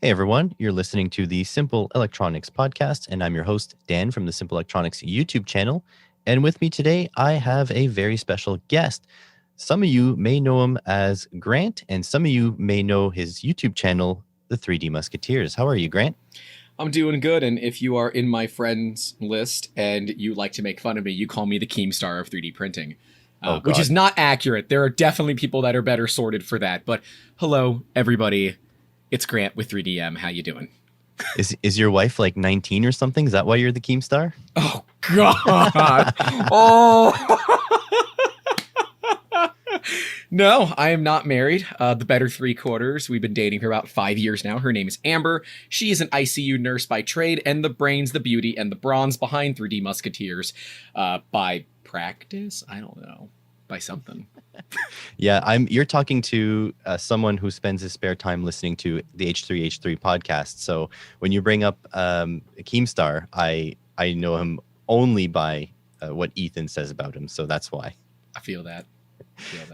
Hey everyone, you're listening to the Simple Electronics podcast, and I'm your host, Dan from the Simple Electronics YouTube channel. And with me today, I have a very special guest. Some of you may know him as Grant, and some of you may know his YouTube channel, the 3D Musketeers. How are you, Grant? I'm doing good, and if you are in my friends list and you like to make fun of me, you call me the Keemstar of 3D printing, Oh, which is God. not accurate. There are definitely people that are better sorted for that. But hello, everybody. It's Grant with 3DM. How you doing? Is your wife like 19 or something? Is that why you're the Keemstar? Oh, God. Oh. No, I am not married. The better three quarters. We've been dating for about 5 years now. Her name is Amber. She is an ICU nurse by trade, and the brains, the beauty, and the bronze behind 3D Musketeers by practice? I don't know. By something. Yeah, you're talking to someone who spends his spare time listening to the H3H3 podcast. So when you bring up Keemstar, I know him only by what Ethan says about him. So that's why. I feel that.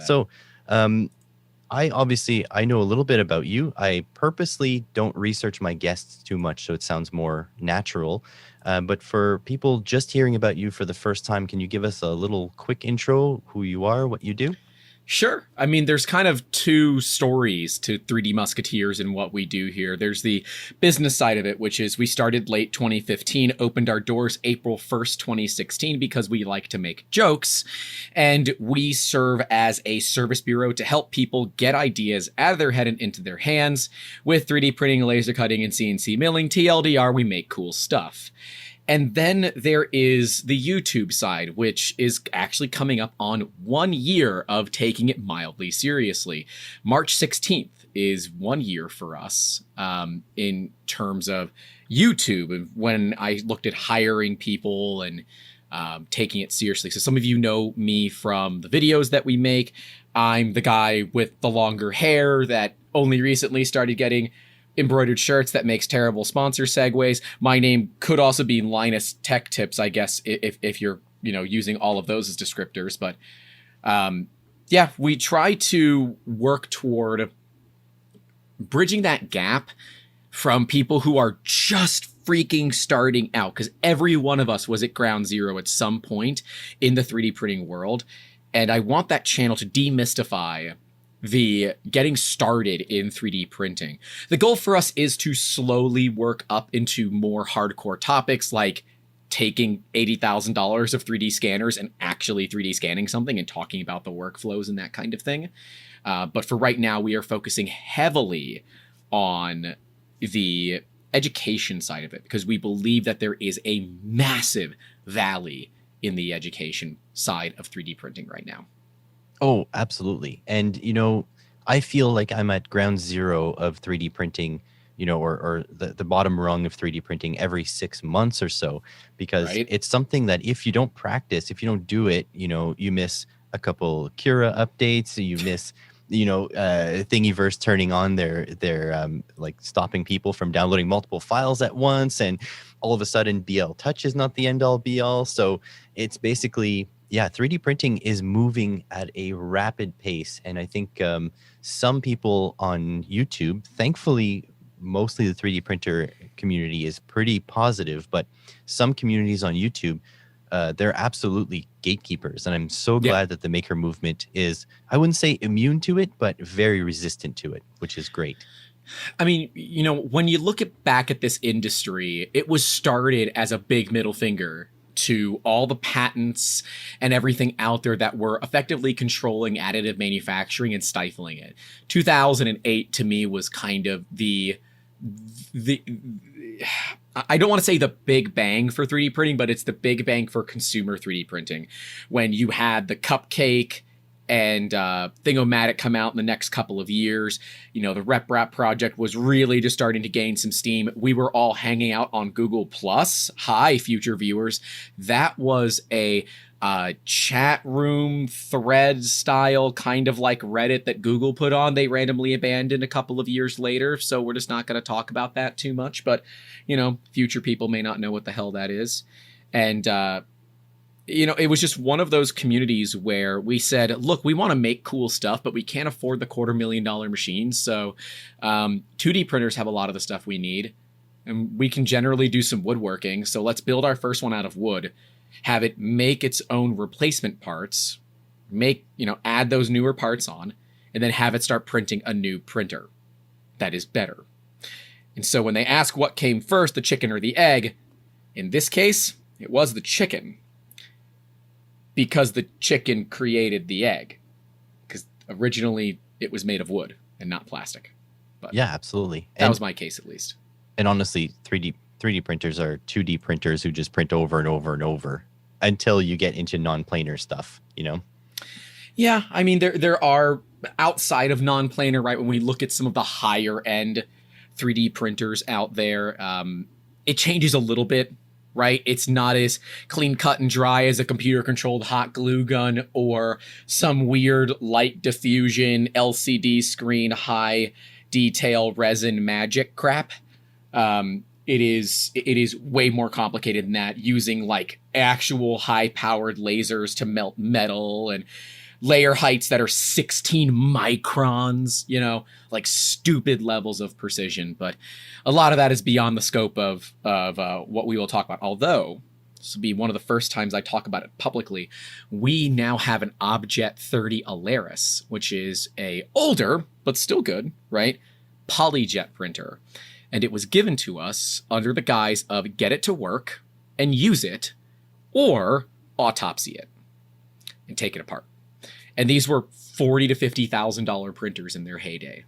So I know a little bit about you. I purposely don't research my guests too much, so it sounds more natural. But for people just hearing about you for the first time, can you give us a little quick intro, who you are, what you do? Sure. I mean, there's kind of two stories to 3D Musketeers and what we do here. There's the business side of it, which is we started late 2015, opened our doors April 1st, 2016, because we like to make jokes. And we serve as a service bureau to help people get ideas out of their head and into their hands. With 3D printing, laser cutting, and CNC milling, TLDR, we make cool stuff. And then there is the YouTube side, which is actually coming up on 1 year of taking it mildly seriously. March 16th is 1 year for us in terms of YouTube, when I looked at hiring people and taking it seriously. So some of you know me from the videos that we make. I'm the guy with the longer hair that only recently started getting embroidered shirts that makes terrible sponsor segues. My name could also be Linus Tech Tips, I guess, if you're using all of those as descriptors. But yeah, we try to work toward bridging that gap from people who are just freaking starting out, because every one of us was at ground zero at some point in the 3D printing world. And I want that channel to demystify the getting started in 3D printing. The goal for us is to slowly work up into more hardcore topics, like taking $80,000 of 3D scanners and actually 3D scanning something and talking about the workflows and that kind of thing. But for right now, we are focusing heavily on the education side of it, because we believe that there is a massive valley in the education side of 3D printing right now. Oh, absolutely. And, I feel like I'm at ground zero of 3D printing, or the bottom rung of 3D printing every 6 months or so, because Right. It's something that if you don't practice, if you don't do it, you miss a couple Cura updates, you miss, Thingiverse turning on their like stopping people from downloading multiple files at once. And all of a sudden BL Touch is not the end all be all. So it's basically, yeah, 3D printing is moving at a rapid pace. And I think some people on YouTube, thankfully, mostly the 3D printer community is pretty positive, but some communities on YouTube, they're absolutely gatekeepers. And I'm so glad that the maker movement is, I wouldn't say immune to it, but very resistant to it, which is great. I mean, when you look back at this industry, it was started as a big middle finger to all the patents and everything out there that were effectively controlling additive manufacturing and stifling it. 2008 to me was kind of the I don't want to say the big bang for 3D printing, but it's the big bang for consumer 3D printing. When you had the Cupcake and Thingomatic come out in the next couple of years, the RepRap project was really just starting to gain some steam. We were all hanging out on Google Plus. Hi, future viewers. That was a chat room thread style, kind of like Reddit that Google put on. They randomly abandoned a couple of years later, so we're just not going to talk about that too much. But future people may not know what the hell that is. And it was just one of those communities where we said, look, we want to make cool stuff, but we can't afford the $250,000 machines. So 2D printers have a lot of the stuff we need, and we can generally do some woodworking. So let's build our first one out of wood, have it make its own replacement parts, add those newer parts on, and then have it start printing a new printer that is better. And so when they ask what came first, the chicken or the egg, in this case, it was the chicken. Because the chicken created the egg. Because originally it was made of wood and not plastic. But yeah, absolutely. That was my case, at least. And honestly, 3D printers are 2D printers who just print over and over and over until you get into non-planar stuff, Yeah, I mean, there are, outside of non-planar, right, when we look at some of the higher end 3D printers out there, it changes a little bit. Right? It's not as clean cut and dry as a computer controlled hot glue gun or some weird light diffusion LCD screen high detail resin magic crap. It is way more complicated than that, using like actual high powered lasers to melt metal and layer heights that are 16 microns, like stupid levels of precision. But a lot of that is beyond the scope of what we will talk about. Although this will be one of the first times I talk about it publicly. We now have an Objet 30 Alaris, which is a older, but still good, right, polyjet printer. And it was given to us under the guise of get it to work and use it, or autopsy it and take it apart. And these were $40,000 to $50,000 printers in their heyday.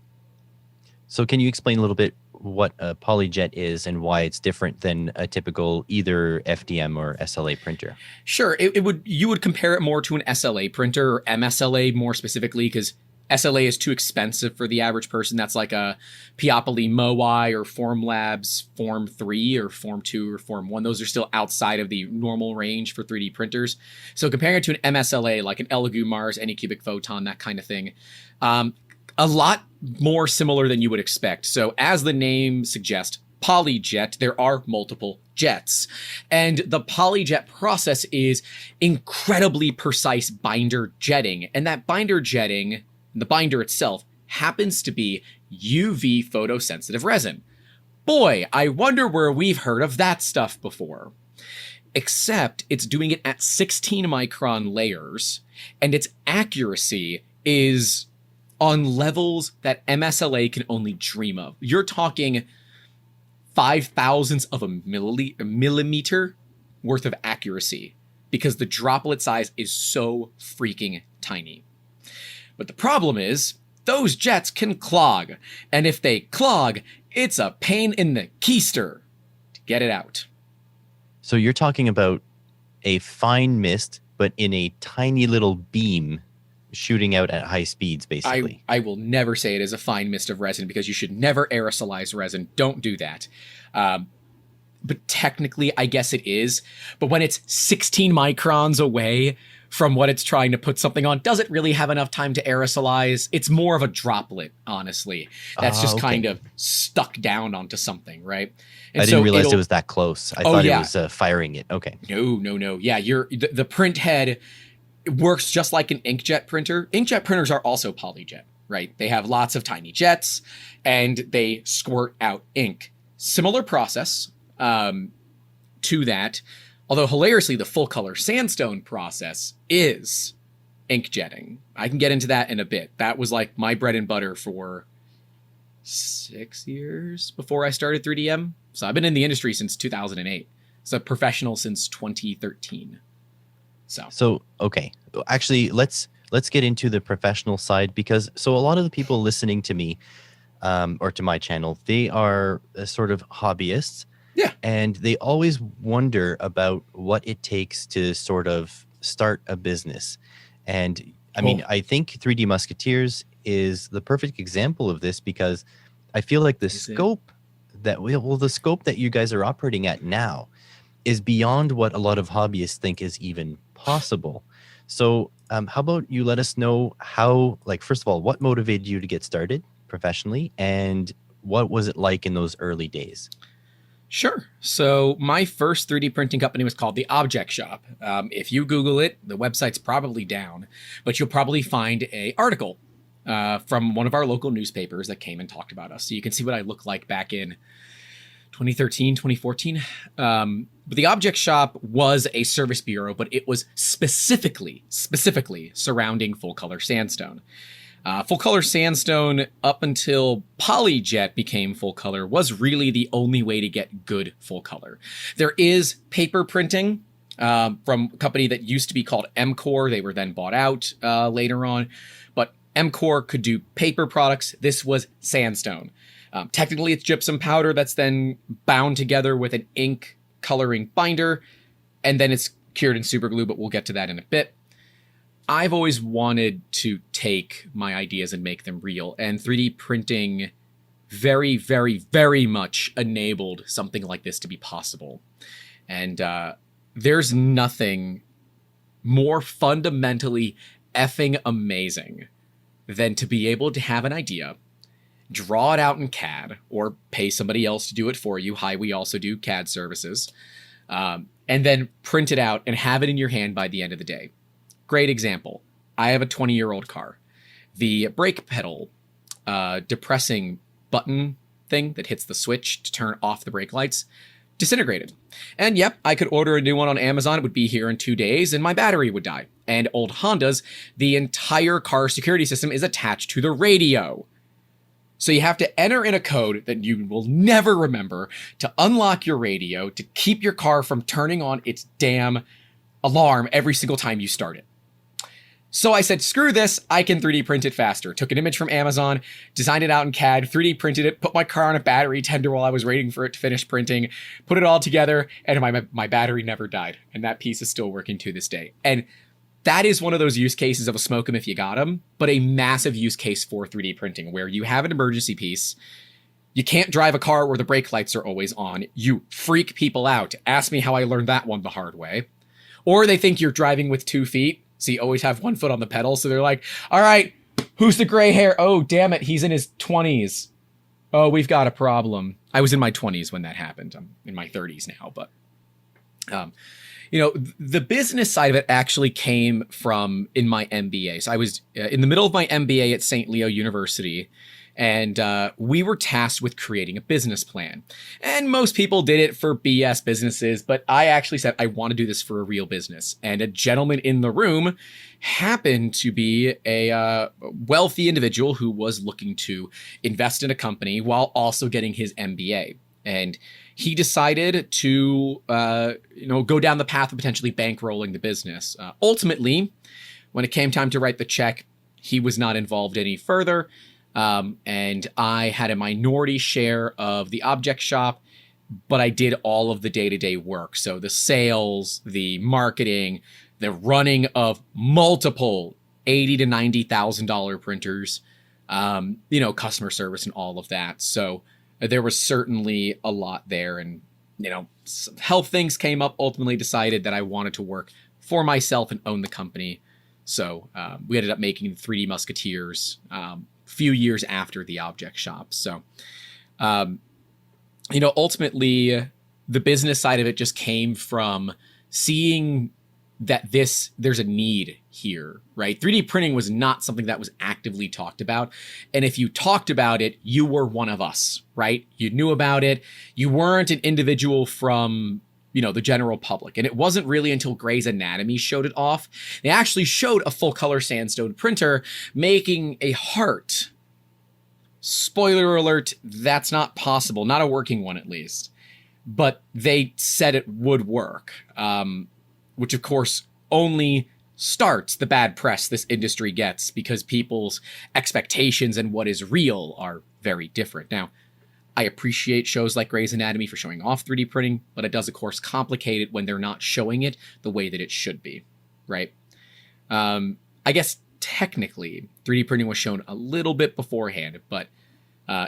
So can you explain a little bit what a polyjet is and why it's different than a typical either FDM or SLA printer? Sure. You would compare it more to an SLA printer, or MSLA more specifically, because SLA is too expensive for the average person. That's like a Peopoly Moai or Formlabs Form 3 or Form 2 or Form 1. Those are still outside of the normal range for 3D printers. So comparing it to an MSLA, like an Elegoo Mars, Anycubic Photon, that kind of thing, a lot more similar than you would expect. So as the name suggests, polyjet, there are multiple jets. And the polyjet process is incredibly precise binder jetting. And that binder jetting, the binder itself, happens to be UV photosensitive resin. Boy, I wonder where we've heard of that stuff before. Except it's doing it at 16 micron layers, and its accuracy is on levels that MSLA can only dream of. You're talking 5,000ths of a millimeter worth of accuracy, because the droplet size is so freaking tiny. But the problem is, those jets can clog. And if they clog, it's a pain in the keister to get it out. So you're talking about a fine mist, but in a tiny little beam shooting out at high speeds, basically. I will never say it is a fine mist of resin, because you should never aerosolize resin. Don't do that. But technically, I guess it is. But when it's 16 microns away from what it's trying to put something on, does it really have enough time to aerosolize? It's more of a droplet, honestly. That's just kind of stuck down onto something, right? And I didn't realize it was that close. I thought it was firing it. Okay. No. Yeah, the print head works just like an inkjet printer. Inkjet printers are also polyjet, right? They have lots of tiny jets, and they squirt out ink. Similar process to that. Although hilariously, the full color sandstone process is inkjetting. I can get into that in a bit. That was like my bread and butter for 6 years before I started 3DM. So I've been in the industry since 2008. So a professional since 2013. So okay, actually, let's get into the professional side, because a lot of the people listening to me or to my channel, they are sort of hobbyists. Yeah. And they always wonder about what it takes to sort of start a business. And I mean, I think 3D Musketeers is the perfect example of this, because I feel like the scope that you guys are operating at now is beyond what a lot of hobbyists think is even possible. So how about you let us know how, like, first of all, what motivated you to get started professionally, and what was it like in those early days? Sure. So my first 3D printing company was called the Object Shop. If you Google it, the website's probably down, but you'll probably find a article from one of our local newspapers that came and talked about us. So you can see what I looked like back in 2013, 2014. But the Object Shop was a service bureau, but it was specifically surrounding full color sandstone. Full color sandstone, up until polyjet became full color, was really the only way to get good full color. There is paper printing from a company that used to be called MCore. They were then bought out later on. But MCore could do paper products. This was sandstone. Technically, it's gypsum powder that's then bound together with an ink coloring binder, and then it's cured in super glue, but we'll get to that in a bit. I've always wanted to take my ideas and make them real, and 3D printing very, very, very much enabled something like this to be possible. And there's nothing more fundamentally effing amazing than to be able to have an idea, draw it out in CAD, or pay somebody else to do it for you. Hi, we also do CAD services. And then print it out and have it in your hand by the end of the day. Great example. I have a 20-year-old car. The brake pedal depressing button thing that hits the switch to turn off the brake lights disintegrated. And yep, I could order a new one on Amazon. It would be here in 2 days and my battery would die. And old Hondas, the entire car security system is attached to the radio. So you have to enter in a code that you will never remember to unlock your radio, to keep your car from turning on its damn alarm every single time you start it. So I said, screw this, I can 3D print it faster. Took an image from Amazon, designed it out in CAD, 3D printed it, put my car on a battery tender while I was waiting for it to finish printing, put it all together, and my battery never died. And that piece is still working to this day. And that is one of those use cases of a smoke 'em if you got 'em, but a massive use case for 3D printing where you have an emergency piece. You can't drive a car where the brake lights are always on. You freak people out. Ask me how I learned that one the hard way. Or they think you're driving with 2 feet, so you always have 1 foot on the pedal. So they're like, all right, who's the gray hair? Oh, damn it, he's in his 20s. Oh, we've got a problem. I was in my 20s when that happened. I'm in my 30s now, but the business side of it actually came from in my MBA. So I was in the middle of my MBA at St. Leo University, and we were tasked with creating a business plan. And most people did it for BS businesses, but I actually said, I want to do this for a real business. And a gentleman in the room happened to be a wealthy individual who was looking to invest in a company while also getting his MBA. And he decided to, go down the path of potentially bankrolling the business. Ultimately, when it came time to write the check, he was not involved any further. And I had a minority share of the object shop, but I did all of the day-to-day work. So the sales, the marketing, the running of multiple $80,000 to $90,000 printers, customer service and all of that. So there was certainly a lot there, and, some health things came up, ultimately decided that I wanted to work for myself and own the company. So we ended up making 3D Musketeers few years after the object shop. So, ultimately the business side of it just came from seeing that there's a need here, right? 3D printing was not something that was actively talked about. And if you talked about it, you were one of us, right? You knew about it. You weren't an individual from, the general public. And it wasn't really until Grey's Anatomy showed it off. They actually showed a full color sandstone printer making a heart. Spoiler alert, that's not possible. Not a working one, at least. But they said it would work. Which of course only starts the bad press this industry gets because people's expectations and what is real are very different. Now, I appreciate shows like Grey's Anatomy for showing off 3D printing, but it does, of course, complicate it when they're not showing it the way that it should be, right? I guess technically 3D printing was shown a little bit beforehand, but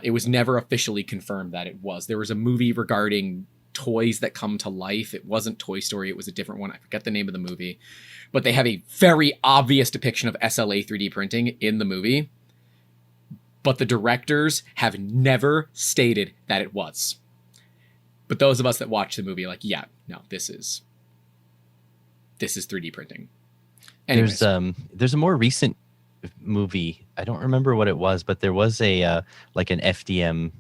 it was never officially confirmed that it was. There was a movie regarding toys that come to life. It wasn't Toy Story. It was a different one. I forget the name of the movie, but they have a very obvious depiction of SLA 3D printing in the movie, but the directors have never stated that it was. But those of us that watch the movie are like, yeah, no, this is 3D printing. Anyways. There's a more recent movie. I don't remember what it was, but there was a like an FDM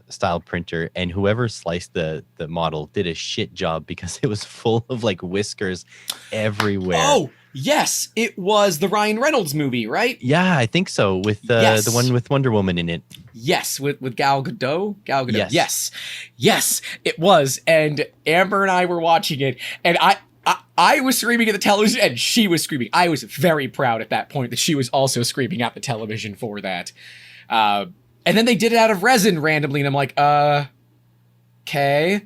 style printer, and whoever sliced the model did a shit job because it was full of like whiskers everywhere. Oh, yes, it was the Ryan Reynolds movie, right? Yeah, I think so. With Yes. the one with Wonder Woman in it. Yes, with Gal Gadot. Gal Gadot. Yes. Yes, it was. And Amber and I were watching it, and I was screaming at the television, and she was screaming. I was very proud at that point that she was also screaming at the television for that. And then they did it out of resin randomly, and I'm like, okay.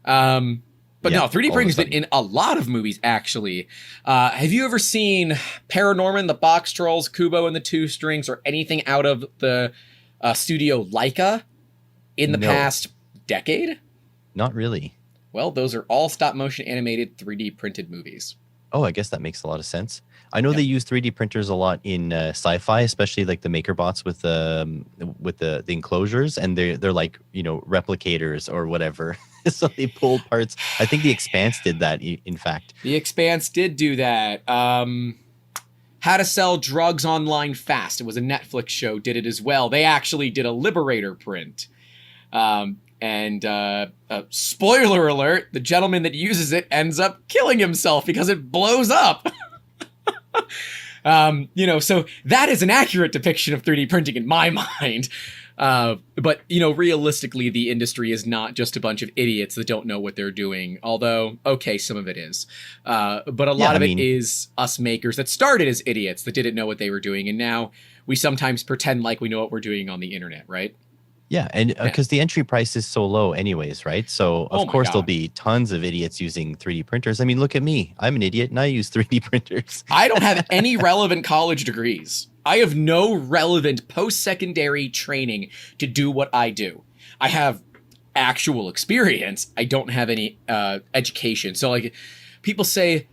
But Yeah, no, 3D all of a printing's been sudden. in a lot of movies, actually. Have you ever seen Paranorman, the Box Trolls, Kubo and the Two Strings, or anything out of the studio Leica in the No. past decade? Not really. Well, those are all stop-motion animated 3D printed movies. Oh, I guess that makes a lot of sense. I know Yep. they use 3D printers a lot in sci-fi, especially like the MakerBots with the enclosures, and they're like, you know, replicators or whatever. So they pull parts. I think The Expanse did that. In fact, The Expanse did do that. How to Sell Drugs Online Fast. It was a Netflix show, did it as well. They actually did a Liberator print. Spoiler alert, the gentleman that uses it ends up killing himself because it blows up. So that is an accurate depiction of 3D printing in my mind. But, realistically, the industry is not just a bunch of idiots that don't know what they're doing. Although, okay, some of it is. But a lot of it is us makers that started as idiots that didn't know what they were doing. And now we sometimes pretend like we know what we're doing on the internet, right? yeah, and because the entry price is so low, anyways, right? So Oh of my course there'll God. be tons of idiots using 3D printers. I mean, look at me. I'm an idiot, and I use 3D printers. I don't have any relevant college degrees. I have no relevant post-secondary training to do what I do. I have actual experience. I don't have any education. So like people say,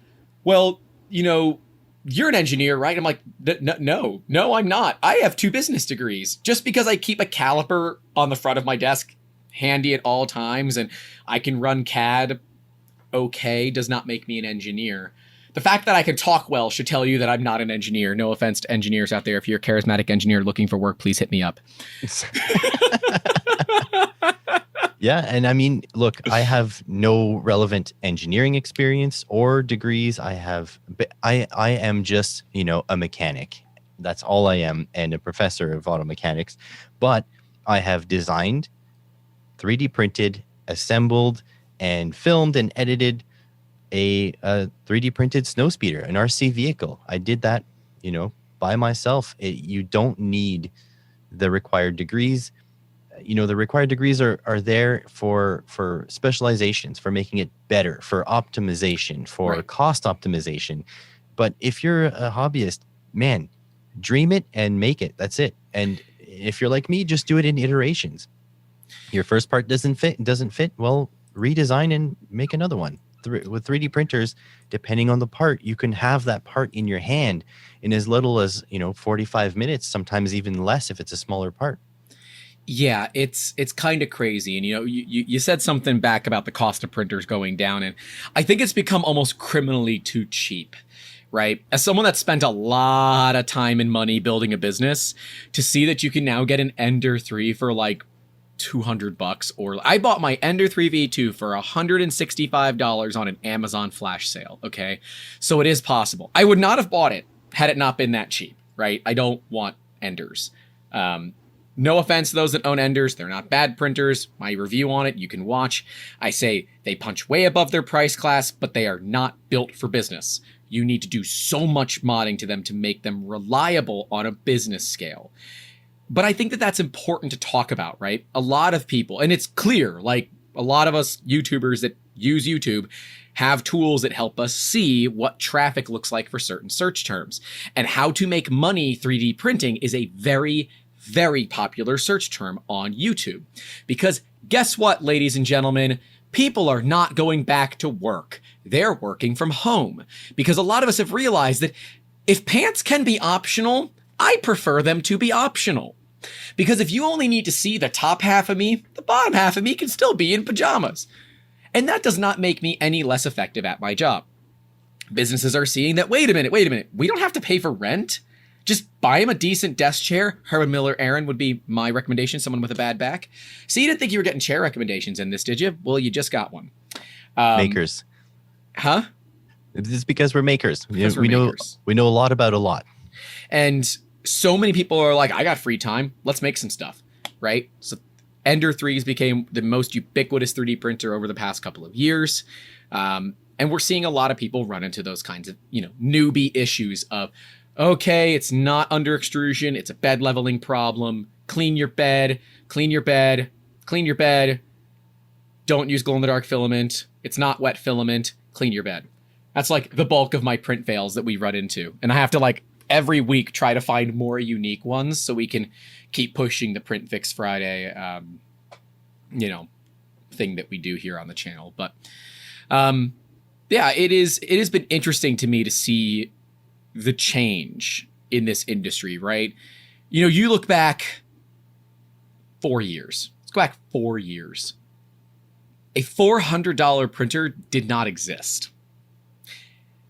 well, you're an engineer, right? I'm like, no, I'm not. I have 2 business degrees. Just because I keep a caliper on the front of my desk handy at all times and I can run CAD okay does not make me an engineer. The fact that I can talk well should tell you that I'm not an engineer. No offense to engineers out there. If you're a charismatic engineer looking for work, please hit me up. Yeah, and I mean, look, I have no relevant engineering experience or degrees. I am just, a mechanic. That's all I am, and a professor of auto mechanics. But I have designed, 3D printed, assembled, and filmed and edited a 3D printed snowspeeder, an RC vehicle. I did that, by myself. You don't need the required degrees. The required degrees are there for specializations, for making it better, for optimization, for Right. cost optimization. But if you're a hobbyist, man, dream it and make it. That's it. And if you're like me, just do it in iterations. Your first part doesn't fit. Well, redesign and make another one. With 3D printers, depending on the part, you can have that part in your hand in as little as 45 minutes, sometimes even less if it's a smaller part. Yeah, it's kind of crazy. And, you said something back about the cost of printers going down. And I think it's become almost criminally too cheap, right? As someone that spent a lot of time and money building a business, to see that you can now get an Ender 3 for like $200, or I bought my Ender 3 V2 for $165 on an Amazon flash sale. Okay. So it is possible. I would not have bought it had it not been that cheap, right? I don't want Enders. No offense to those that own Enders. They're not bad printers. My review on it, you can watch. I say they punch way above their price class, but they are not built for business. You need to do so much modding to them to make them reliable on a business scale. But I think that that's important to talk about, right? A lot of people, and it's clear, like a lot of us YouTubers that use YouTube have tools that help us see what traffic looks like for certain search terms. And how to make money 3D printing is a very, very popular search term on YouTube. Because guess what, ladies and gentlemen? People are not going back to work. They're working from home. Because a lot of us have realized that if pants can be optional, I prefer them to be optional. Because if you only need to see the top half of me, the bottom half of me can still be in pajamas. And that does not make me any less effective at my job. Businesses are seeing that, wait a minute, we don't have to pay for rent. Just buy him a decent desk chair. Herman Miller Aaron would be my recommendation, someone with a bad back. So you didn't think you were getting chair recommendations in this, did you? Well, you just got one. Makers. Huh? It's because we're makers. Because we we're makers. know a lot about a lot. And so many people are like, I got free time. Let's make some stuff, right? So Ender 3s became the most ubiquitous 3D printer over the past couple of years. And we're seeing a lot of people run into those kinds of, newbie issues of, okay, it's not under extrusion. It's a bed leveling problem. Clean your bed. Don't use glow-in-the-dark filament. It's not wet filament. Clean your bed. That's like the bulk of my print fails that we run into. And I have to every week try to find more unique ones so we can keep pushing the Print Fix Friday, thing that we do here on the channel. But it has been interesting to me to see the change in this industry, right? You look back 4 years. Let's go back 4 years. A $400 printer did not exist.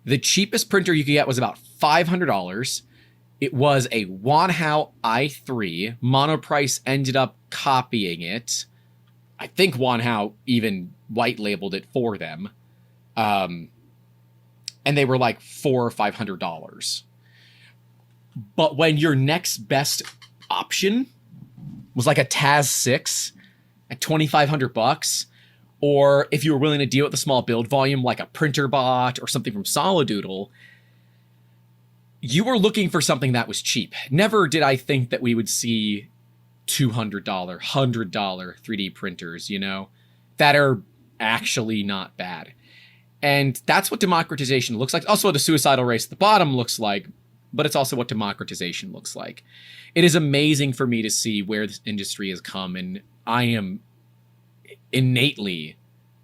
The cheapest printer you could get was about $500. It was a Wanhao i3. Monoprice ended up copying it. I think Wanhao even white labeled it for them. And they were like $400 or $500. But when your next best option was like a Taz 6 at $2,500, or if you were willing to deal with the small build volume like a printer bot or something from Solidoodle, you were looking for something that was cheap. Never did I think that we would see $200, $100 3D printers, that are actually not bad. And that's what democratization looks like. Also what the suicidal race at the bottom looks like, but it's also what democratization looks like. It is amazing for me to see where this industry has come, and I am innately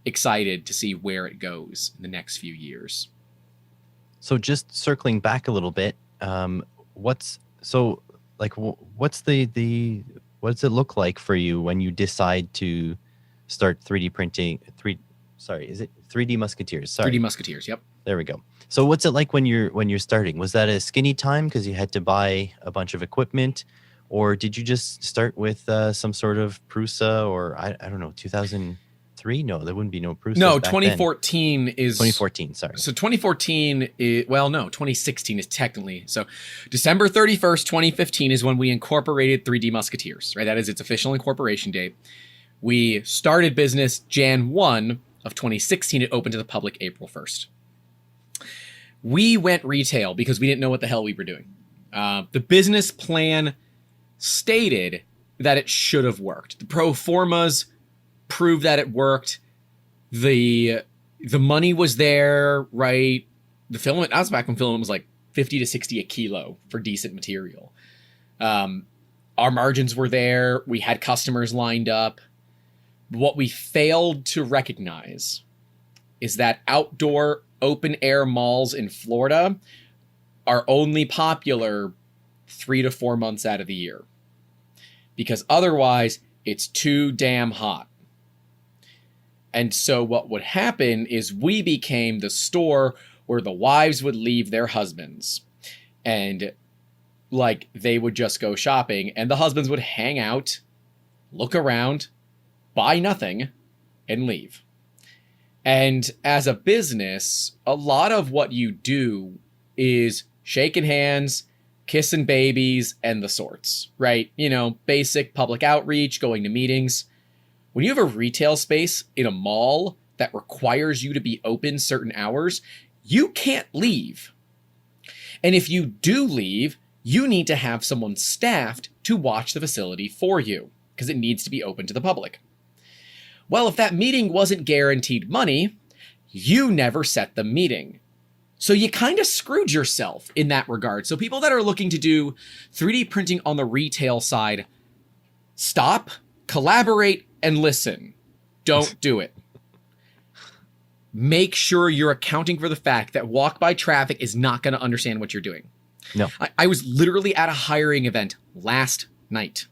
excited to see where it goes in the next few years. So just circling back a little bit, what does it look like for you when you decide to start 3D printing? Is it 3D Musketeers? Sorry. 3D Musketeers, yep. There we go. So what's it like when you're starting? Was that a skinny time because you had to buy a bunch of equipment, or did you just start with some sort of Prusa, or I don't know, 2003? No, there wouldn't be no Prusa. No, 2014 then. is 2014. Sorry. So 2014 is, 2016 is technically. So December 31st, 2015 is when we incorporated 3D Musketeers, right? That is its official incorporation date. We started business Jan 1 of 2016. It opened to the public April 1st. We went retail because we didn't know what the hell we were doing. The business plan stated that it should have worked. The pro formas proved that it worked. The money was there, right? The filament, I was back when filament was like 50 to 60 a kilo for decent material. Our margins were there. We had customers lined up. What we failed to recognize is that outdoor open air malls in Florida are only popular 3 to 4 months out of the year, because otherwise it's too damn hot. And so what would happen is we became the store where the wives would leave their husbands, and they would just go shopping, and the husbands would hang out, look around, buy nothing, and leave. And as a business, a lot of what you do is shaking hands, kissing babies, and the sorts, right? Basic public outreach, going to meetings. When you have a retail space in a mall that requires you to be open certain hours, you can't leave. And if you do leave, you need to have someone staffed to watch the facility for you, because it needs to be open to the public. Well, if that meeting wasn't guaranteed money, you never set the meeting. So you kind of screwed yourself in that regard. So people that are looking to do 3D printing on the retail side, stop, collaborate, and listen. Don't do it. Make sure you're accounting for the fact that walk-by traffic is not going to understand what you're doing. No. I was literally at a hiring event last night.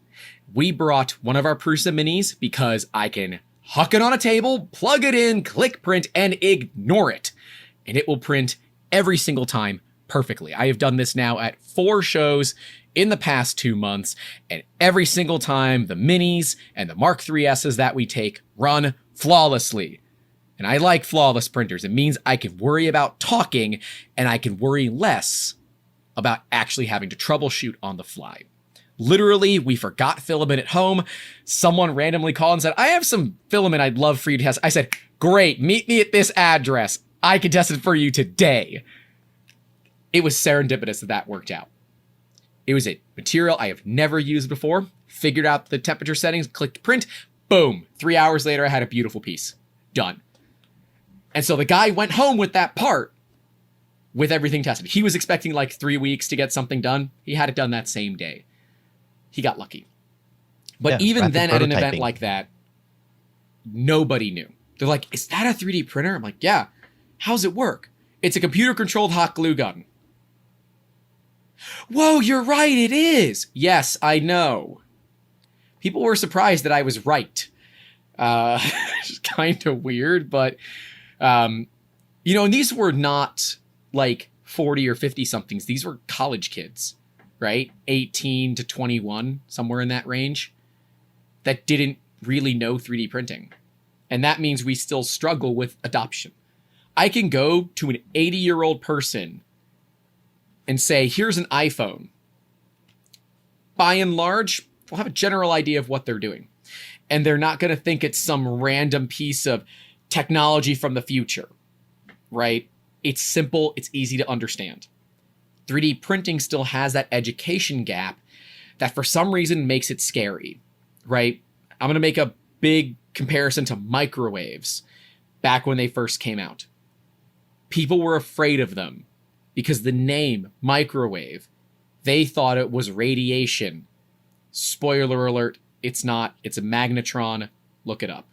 We brought one of our Prusa minis because I can huck it on a table, plug it in, click print, and ignore it. And it will print every single time perfectly. I have done this now at 4 shows in the past 2 months, and every single time the minis and the Mark 3Ss that we take run flawlessly. And I like flawless printers. It means I can worry about talking, and I can worry less about actually having to troubleshoot on the fly. Literally, we forgot filament at home. Someone randomly called and said, I have some filament I'd love for you to test. I said, great, meet me at this address. I can test it for you today. It was serendipitous that worked out. It was a material I have never used before, figured out the temperature settings, clicked print, boom. 3 hours later, I had a beautiful piece. Done. And so the guy went home with that part with everything tested. He was expecting like 3 weeks to get something done. He had it done that same day. He got lucky. But Yeah, even then at an event prototyping. like that, nobody knew. They're like, is that a 3D printer? I'm like, yeah. How's it work? It's a computer-controlled hot glue gun. Whoa, you're right, it is. Yes, I know. People were surprised that I was right. It's kind of weird, but, and these were not like 40 or 50 somethings. These were college kids, right? 18 to 21, somewhere in that range, that didn't really know 3D printing. And that means we still struggle with adoption. I can go to an 80-year-old person and say, here's an iPhone. By and large, we'll have a general idea of what they're doing. And they're not going to think it's some random piece of technology from the future, right? It's simple. It's easy to understand. 3D printing still has that education gap that for some reason makes it scary, right? I'm going to make a big comparison to microwaves back when they first came out. People were afraid of them because the name microwave, they thought it was radiation. Spoiler alert, it's not. It's a magnetron. Look it up.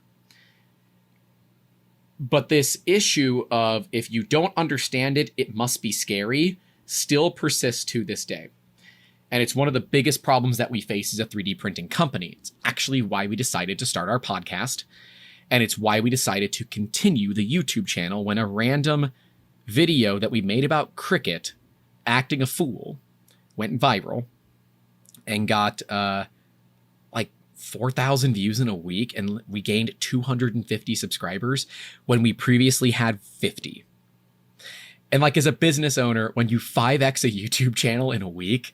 But this issue of if you don't understand it, it must be scary, still persists to this day. And it's one of the biggest problems that we face as a 3D printing company. It's actually why we decided to start our podcast. And it's why we decided to continue the YouTube channel when a random video that we made about Cricut acting a fool went viral and got like 4,000 views in a week, and we gained 250 subscribers when we previously had 50. And like as a business owner, when you 5x a YouTube channel in a week,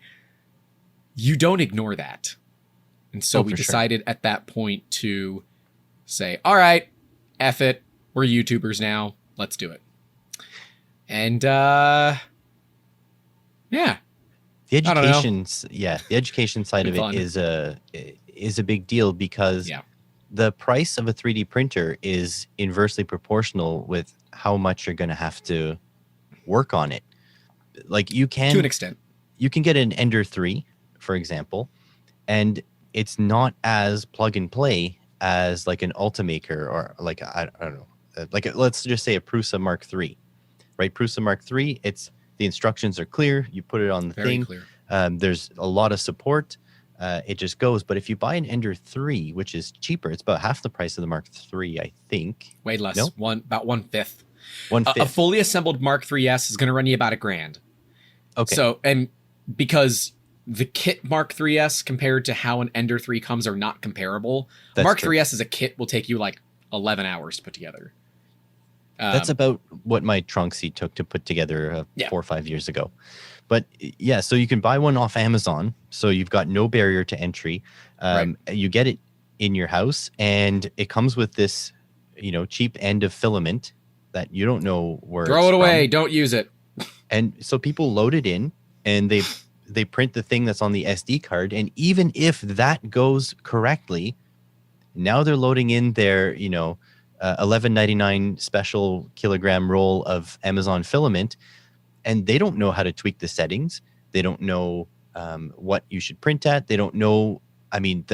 you don't ignore that. And so we decided at that point to say, all right, F it, we're YouTubers now, let's do it. And yeah. The education, the education side of Fun. it is a big deal because the price of a 3D printer is inversely proportional with how much you're going to have to work on it. Like you can, to an extent, you can get an Ender 3, for example, and it's not as plug and play as like an Ultimaker or like I don't know, like let's just say a Prusa Mark 3. Right, Prusa Mark III, the instructions are clear. You put it on the very thing. Clear. There's a lot of support. It just goes. But if you buy an Ender 3, which is cheaper, it's about half the price of the Mark III, I think. Way less. No? About 1/5. 1/5. A fully assembled Mark 3S is going to run you about $1,000. Okay. So, and because the kit Mark 3S compared to how an Ender 3 comes are not comparable. That's Mark true. 3S as a kit will take you like 11 hours to put together. That's about what my trunk seat took to put together 4 or 5 years ago. But yeah, so you can buy one off Amazon. So you've got no barrier to entry. Right. You get it in your house, and it comes with this, cheap end of filament that you don't know where. Throw it away. Don't use it. And so people load it in, and they print the thing that's on the SD card. And even if that goes correctly, now they're loading in their, $11.99 special kilogram roll of Amazon filament, and they don't know how to tweak the settings. They don't know what you should print at. They don't know. I mean,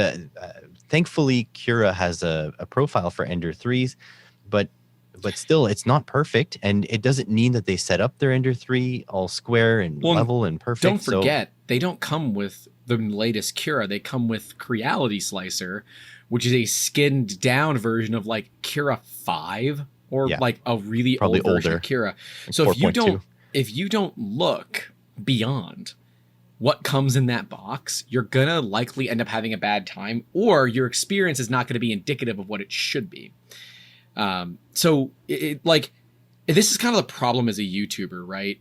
thankfully, Cura has a profile for Ender 3s, but still, it's not perfect, and it doesn't mean that they set up their Ender 3 all square and level and perfect. Don't forget, they don't come with the latest Cura, they come with Creality Slicer, which is a skinned down version of like Cura 5 or Yeah. like a really Probably old version older. of Cura. Like So if 4.2. you don't look beyond what comes in that box, you're gonna likely end up having a bad time, or your experience is not going to be indicative of what it should be. So like, this is kind of the problem as a YouTuber, right?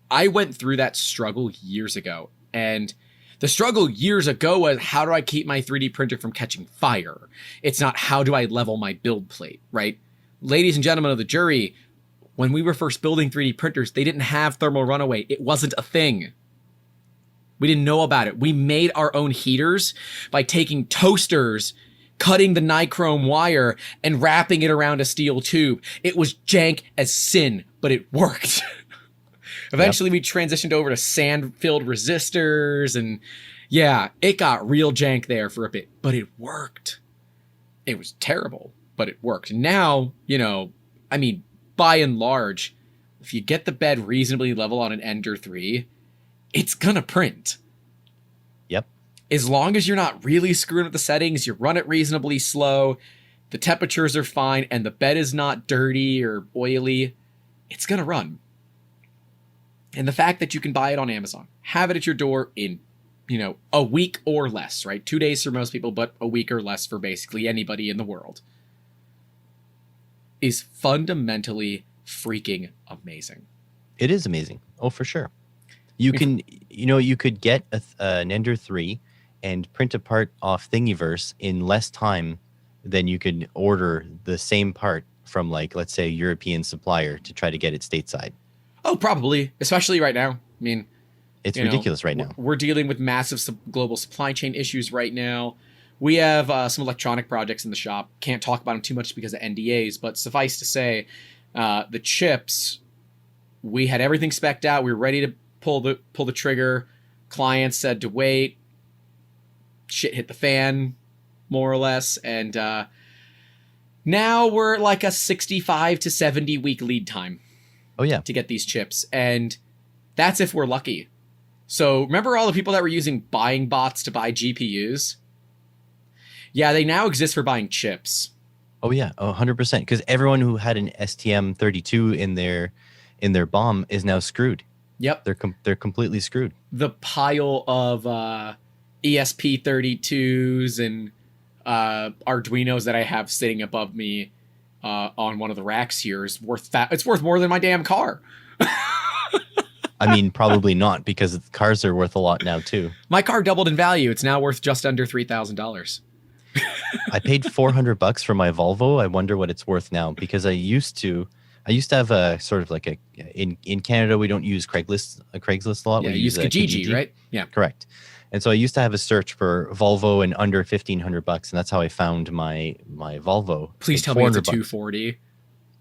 I went through that struggle years ago, and the struggle years ago was, how do I keep my 3D printer from catching fire? It's not, how do I level my build plate, right? Ladies and gentlemen of the jury, when we were first building 3D printers, they didn't have thermal runaway. It wasn't a thing. We didn't know about it. We made our own heaters by taking toasters, cutting the nichrome wire, and wrapping it around a steel tube. It was jank as sin, but it worked. Eventually, we transitioned over to sand-filled resistors, and yeah, it got real jank there for a bit, but it worked. It was terrible, but it worked. Now, I mean, by and large, if you get the bed reasonably level on an Ender 3, it's gonna print. Yep. As long as you're not really screwing with the settings, you run it reasonably slow, the temperatures are fine, and the bed is not dirty or oily, it's gonna run. And the fact that you can buy it on Amazon, have it at your door in, a week or less, right? 2 days for most people, but a week or less for basically anybody in the world, is fundamentally freaking amazing. It is amazing. Oh, for sure. You can, you could get an Ender 3 and print a part off Thingiverse in less time than you could order the same part from, like, let's say, a European supplier to try to get it stateside. Oh, probably, especially right now. I mean, it's ridiculous right now. We're dealing with massive global supply chain issues right now. We have some electronic projects in the shop. Can't talk about them too much because of NDAs, but suffice to say, the chips, we had everything spec'd out. We were ready to pull the trigger. Clients said to wait. Shit hit the fan, more or less, and now we're like a 65 to 70 week lead time. Oh yeah, to get these chips, and that's if we're lucky. So remember all the people that were using buying bots to buy GPUs? Yeah, they now exist for buying chips. Oh yeah, 100%. Because everyone who had an STM32 in their BOM is now screwed. Yep, they're completely screwed. The pile of ESP32s and Arduinos that I have sitting above me on one of the racks here is worth it's worth more than my damn car. I mean, probably not, because cars are worth a lot now too. My car doubled in value. It's now worth just under $3,000. I paid $400 for my Volvo. I wonder what it's worth now, because I used to have a sort of like in Canada we don't use Craigslist a lot. Yeah, we use Kijiji, right? Yeah, correct. And so I used to have a search for Volvo and under $1,500, and that's how I found my Volvo. Please tell me it's a 240.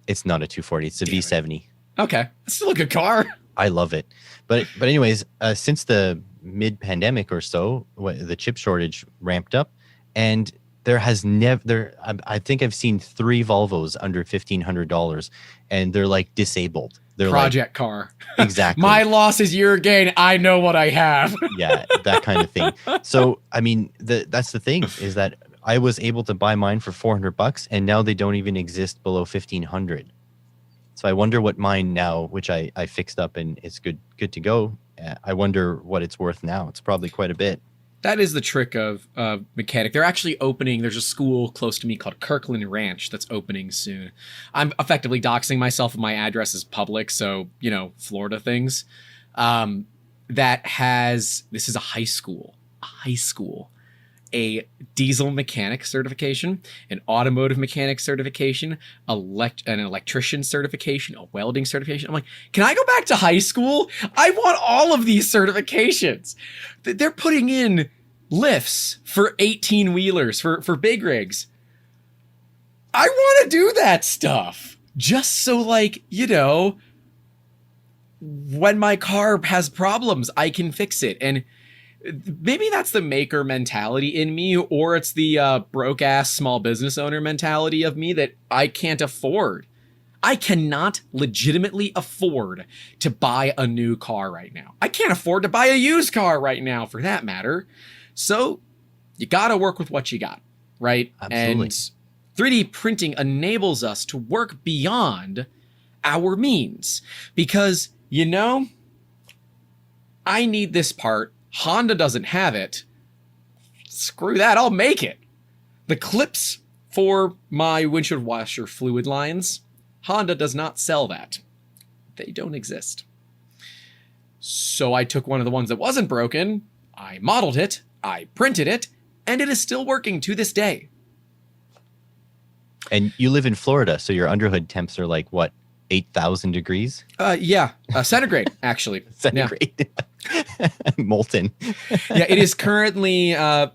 It's not a 240. It's a V70. Okay, it's still a good car. I love it. But anyways, since the mid-pandemic or so, the chip shortage ramped up, and there has never. I think I've seen 3 Volvos under $1,500, and they're like disabled. They're project car. Exactly. My loss is your gain. I know what I have. Yeah, that kind of thing. So, I mean, that's the thing, is that I was able to buy mine for $400, and now they don't even exist below $1,500. So I wonder what mine now, which I fixed up and it's good to go. I wonder what it's worth now. It's probably quite a bit. That is the trick of mechanic. They're actually opening. There's a school close to me called Kirkland Ranch that's opening soon. I'm effectively doxing myself, and my address is public, so Florida things. That has, this is a high school, a diesel mechanic certification, an automotive mechanic certification, an electrician certification, a welding certification. I'm like, can I go back to high school? I want all of these certifications. They're putting in lifts for 18-wheelers, for big rigs. I want to do that stuff just so, like, when my car has problems, I can fix it. And maybe that's the maker mentality in me, or it's the broke ass small business owner mentality of me that I can't afford. I cannot legitimately afford to buy a new car right now. I can't afford to buy a used car right now, for that matter. So you got to work with what you got, right? Absolutely. And 3D printing enables us to work beyond our means because, I need this part. Honda doesn't have it. Screw that, I'll make it. The clips for my windshield washer fluid lines, Honda does not sell that. They don't exist. So I took one of the ones that wasn't broken, I modeled it, I printed it, and it is still working to this day. And you live in Florida, so your underhood temps are like, what, 8,000 degrees? Yeah, centigrade, actually. Centigrade. Yeah. Molten. Yeah, it is currently, we're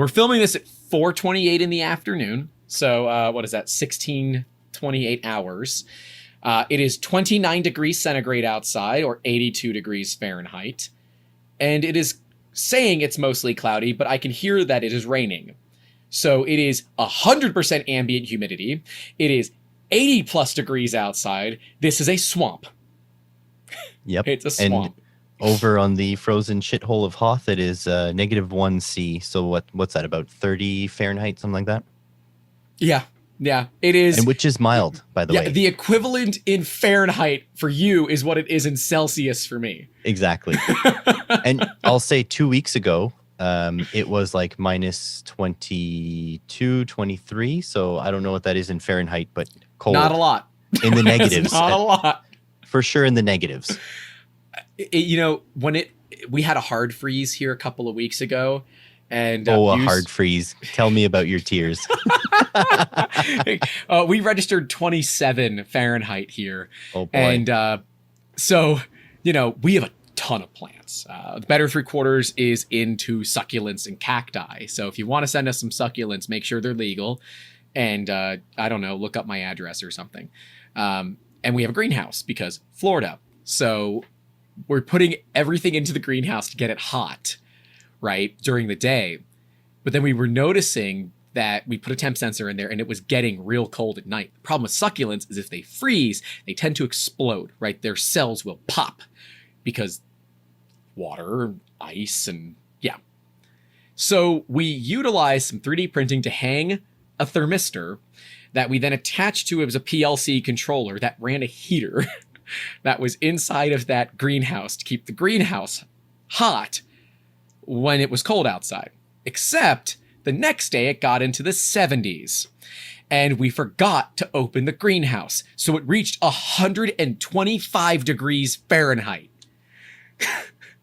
filming this at 4:28 in the afternoon. So what is that, 16:28 hours. It is 29 degrees centigrade outside, or 82 degrees Fahrenheit. And it is saying it's mostly cloudy, but I can hear that it is raining. So it is 100% ambient humidity. It is 80 plus degrees outside. This is a swamp. Yep. It's a swamp. And over on the frozen shithole of Hoth, it is -1°C. So what's that, about 30 Fahrenheit, something like that? Yeah, it is. And which is mild, by the way. Yeah, the equivalent in Fahrenheit for you is what it is in Celsius for me. Exactly. And I'll say 2 weeks ago, it was like -22, 23. So I don't know what that is in Fahrenheit, but cold. Not a lot. In the negatives. Not a lot. For sure in the negatives. We had a hard freeze here a couple of weeks ago. And a hard freeze. Tell me about your tears. We registered 27 Fahrenheit here. Oh boy. And so, we have a ton of plants. The better 3/4 is into succulents and cacti. So if you want to send us some succulents, make sure they're legal. And I don't know, look up my address or something. And we have a greenhouse because Florida. So we're putting everything into the greenhouse to get it hot, right, during the day. But then we were noticing that we put a temp sensor in there and it was getting real cold at night. The problem with succulents is if they freeze, they tend to explode, right? Their cells will pop because water, ice, and yeah. So we utilized some 3D printing to hang a thermistor that we then attached to, it was a PLC controller that ran a heater that was inside of that greenhouse to keep the greenhouse hot when it was cold outside. Except the next day it got into the 70s and we forgot to open the greenhouse. So it reached 125 degrees Fahrenheit.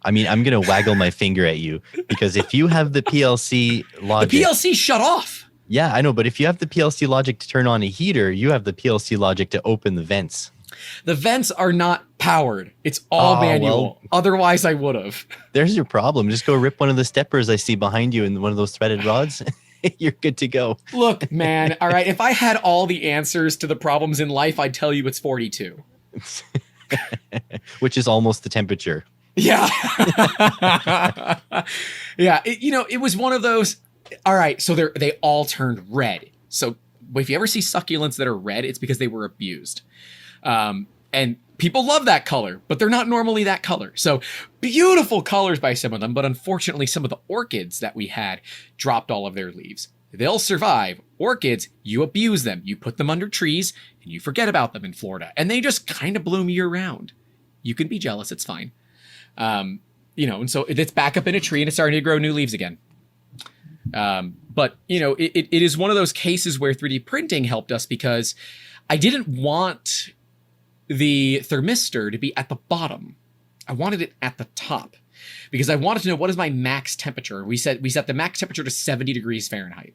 I mean, I'm going to waggle my finger at you because if you have the PLC logic... The PLC shut off. Yeah, I know. But if you have the PLC logic to turn on a heater, you have the PLC logic to open the vents. The vents are not powered. It's all manual. Well, otherwise, I would have. There's your problem. Just go rip one of the steppers I see behind you in one of those threaded rods. You're good to go. Look, man. All right. If I had all the answers to the problems in life, I'd tell you it's 42. Which is almost the temperature. Yeah. Yeah. It was one of those. All right. So they all turned red. So if you ever see succulents that are red, it's because they were abused. And people love that color, but they're not normally that color. So beautiful colors by some of them. But unfortunately, some of the orchids that we had dropped all of their leaves. They'll survive. Orchids, you abuse them. You put them under trees and you forget about them in Florida. And they just kind of bloom year round. You can be jealous. It's fine. And so it's back up in a tree and it's starting to grow new leaves again. But it is one of those cases where 3D printing helped us because I didn't want the thermistor to be at the bottom. I wanted it at the top because I wanted to know what is my max temperature. We set the max temperature to 70 degrees Fahrenheit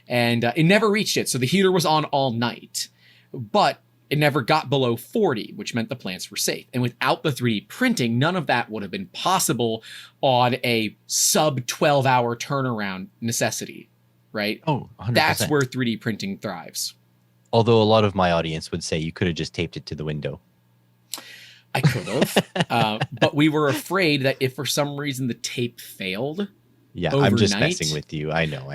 and it never reached it. So the heater was on all night, but it never got below 40, which meant the plants were safe. And without the 3D printing, none of that would have been possible on a sub 12-hour turnaround necessity, right? Oh, 100%. That's where 3D printing thrives. Although a lot of my audience would say you could have just taped it to the window. I could have, but we were afraid that if for some reason the tape failed, yeah, overnight, I'm just messing with you. I know.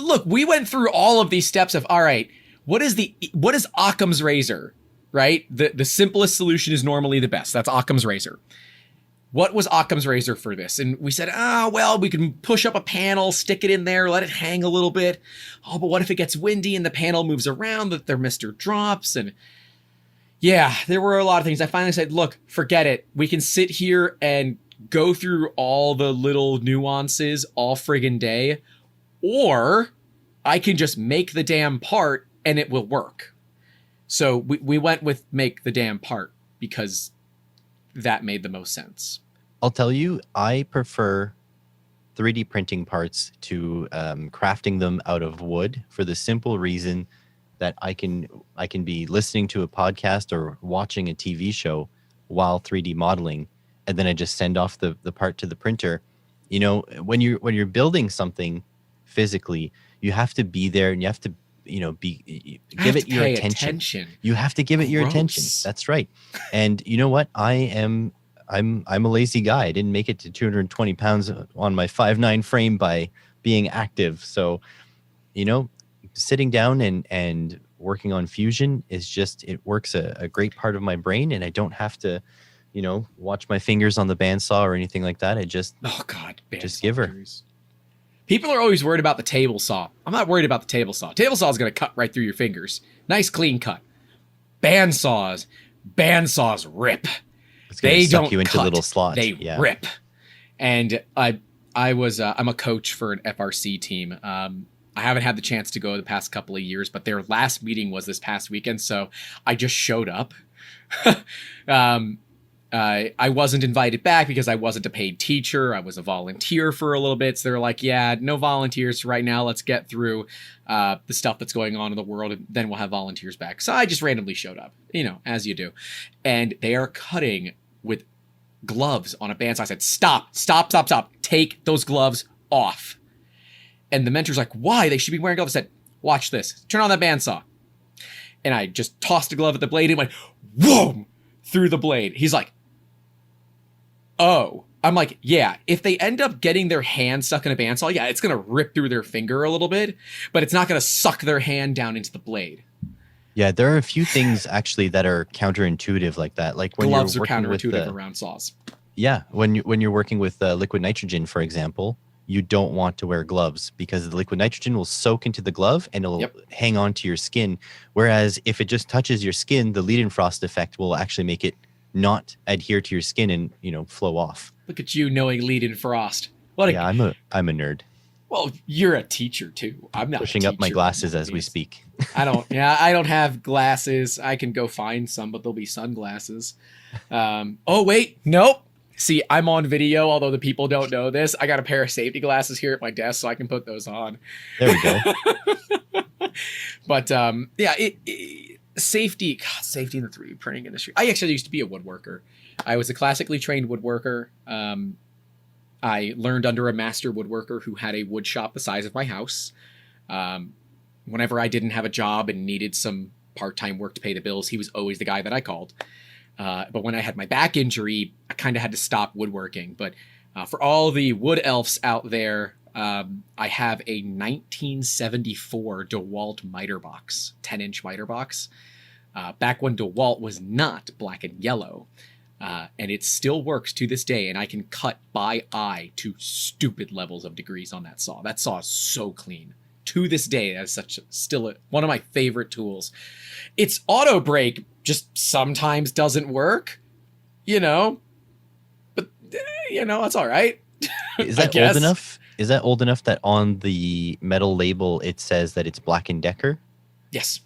Look, we went through all of these steps of, all right, what is Occam's razor, right? The simplest solution is normally the best. That's Occam's razor. What was Occam's razor for this? And we said, well, we can push up a panel, stick it in there, let it hang a little bit. Oh, but what if it gets windy and the panel moves around, the thermistor drops? And yeah, there were a lot of things. I finally said, look, forget it. We can sit here and go through all the little nuances all friggin' day, or I can just make the damn part and it will work. So we went with make the damn part because that made the most sense. I'll tell you, I prefer 3D printing parts to crafting them out of wood for the simple reason that I can be listening to a podcast or watching a TV show while 3D modeling, and then I just send off the part to the printer. You know, when you're building something physically, you have to be there and you have to, you know, give it your attention. You have to give it your attention. That's right. And you know what? I'm a lazy guy. I didn't make it to 220 pounds on my 5'9" frame by being active. So, you know, sitting down and working on Fusion is just, it works a great part of my brain, and I don't have to, you know, watch my fingers on the bandsaw or anything like that. I just, just give her. Series. People are always worried about the table saw. I'm not worried about the table saw. Table saw is going to cut right through your fingers. Nice clean cut. Bandsaws rip. They don't suck you into cut. Little slots. They rip. And I'm a coach for an FRC team. I haven't had the chance to go the past couple of years, but their last meeting was this past weekend, so I just showed up. I wasn't invited back because I wasn't a paid teacher. I was a volunteer for a little bit. So they're like, yeah, no volunteers right now. Let's get through the stuff that's going on in the world, and then we'll have volunteers back. So I just randomly showed up, you know, as you do. And they are cutting with gloves on a bandsaw. I said, stop. Take those gloves off. And the mentor's like, why? They should be wearing gloves. I said, watch this. Turn on that bandsaw. And I just tossed a glove at the blade and went, whoa, through the blade. He's like, oh. I'm like, yeah, if they end up getting their hand stuck in a bandsaw, yeah, it's going to rip through their finger a little bit, but it's not going to suck their hand down into the blade. Yeah, there are a few things actually that are counterintuitive like that. Like when gloves you're are counterintuitive with around saws. Yeah, when you're working with liquid nitrogen, for example, you don't want to wear gloves because the liquid nitrogen will soak into the glove and it'll hang on to your skin. Whereas if it just touches your skin, the lead-in frost effect will actually make it not adhere to your skin and, you know, flow off. Look at you knowing lead-in frost. I'm a nerd. Well, you're a teacher too. I'm not pushing up my glasses as we speak. I don't have glasses. I can go find some, but they'll be sunglasses. Oh wait, nope. See, I'm on video, although the people don't know this. I got a pair of safety glasses here at my desk, so I can put those on. There we go. But yeah, safety in the 3D printing industry. I actually used to be a woodworker. I was a classically trained woodworker. I learned under a master woodworker who had a wood shop the size of my house. Whenever I didn't have a job and needed some part-time work to pay the bills, he was always the guy that I called. But when I had my back injury, I kind of had to stop woodworking. But for all the wood elves out there, I have a 1974 DeWalt miter box, 10-inch miter box. Back when DeWalt was not black and yellow. And it still works to this day, and I can cut by eye to stupid levels of degrees on that saw. That saw is so clean. To this day, that's still one of my favorite tools. Its auto brake just sometimes doesn't work, you know, but you know, that's all right. Is that old enough? Is that old enough that on the metal label it says that it's Black & Decker? Yes.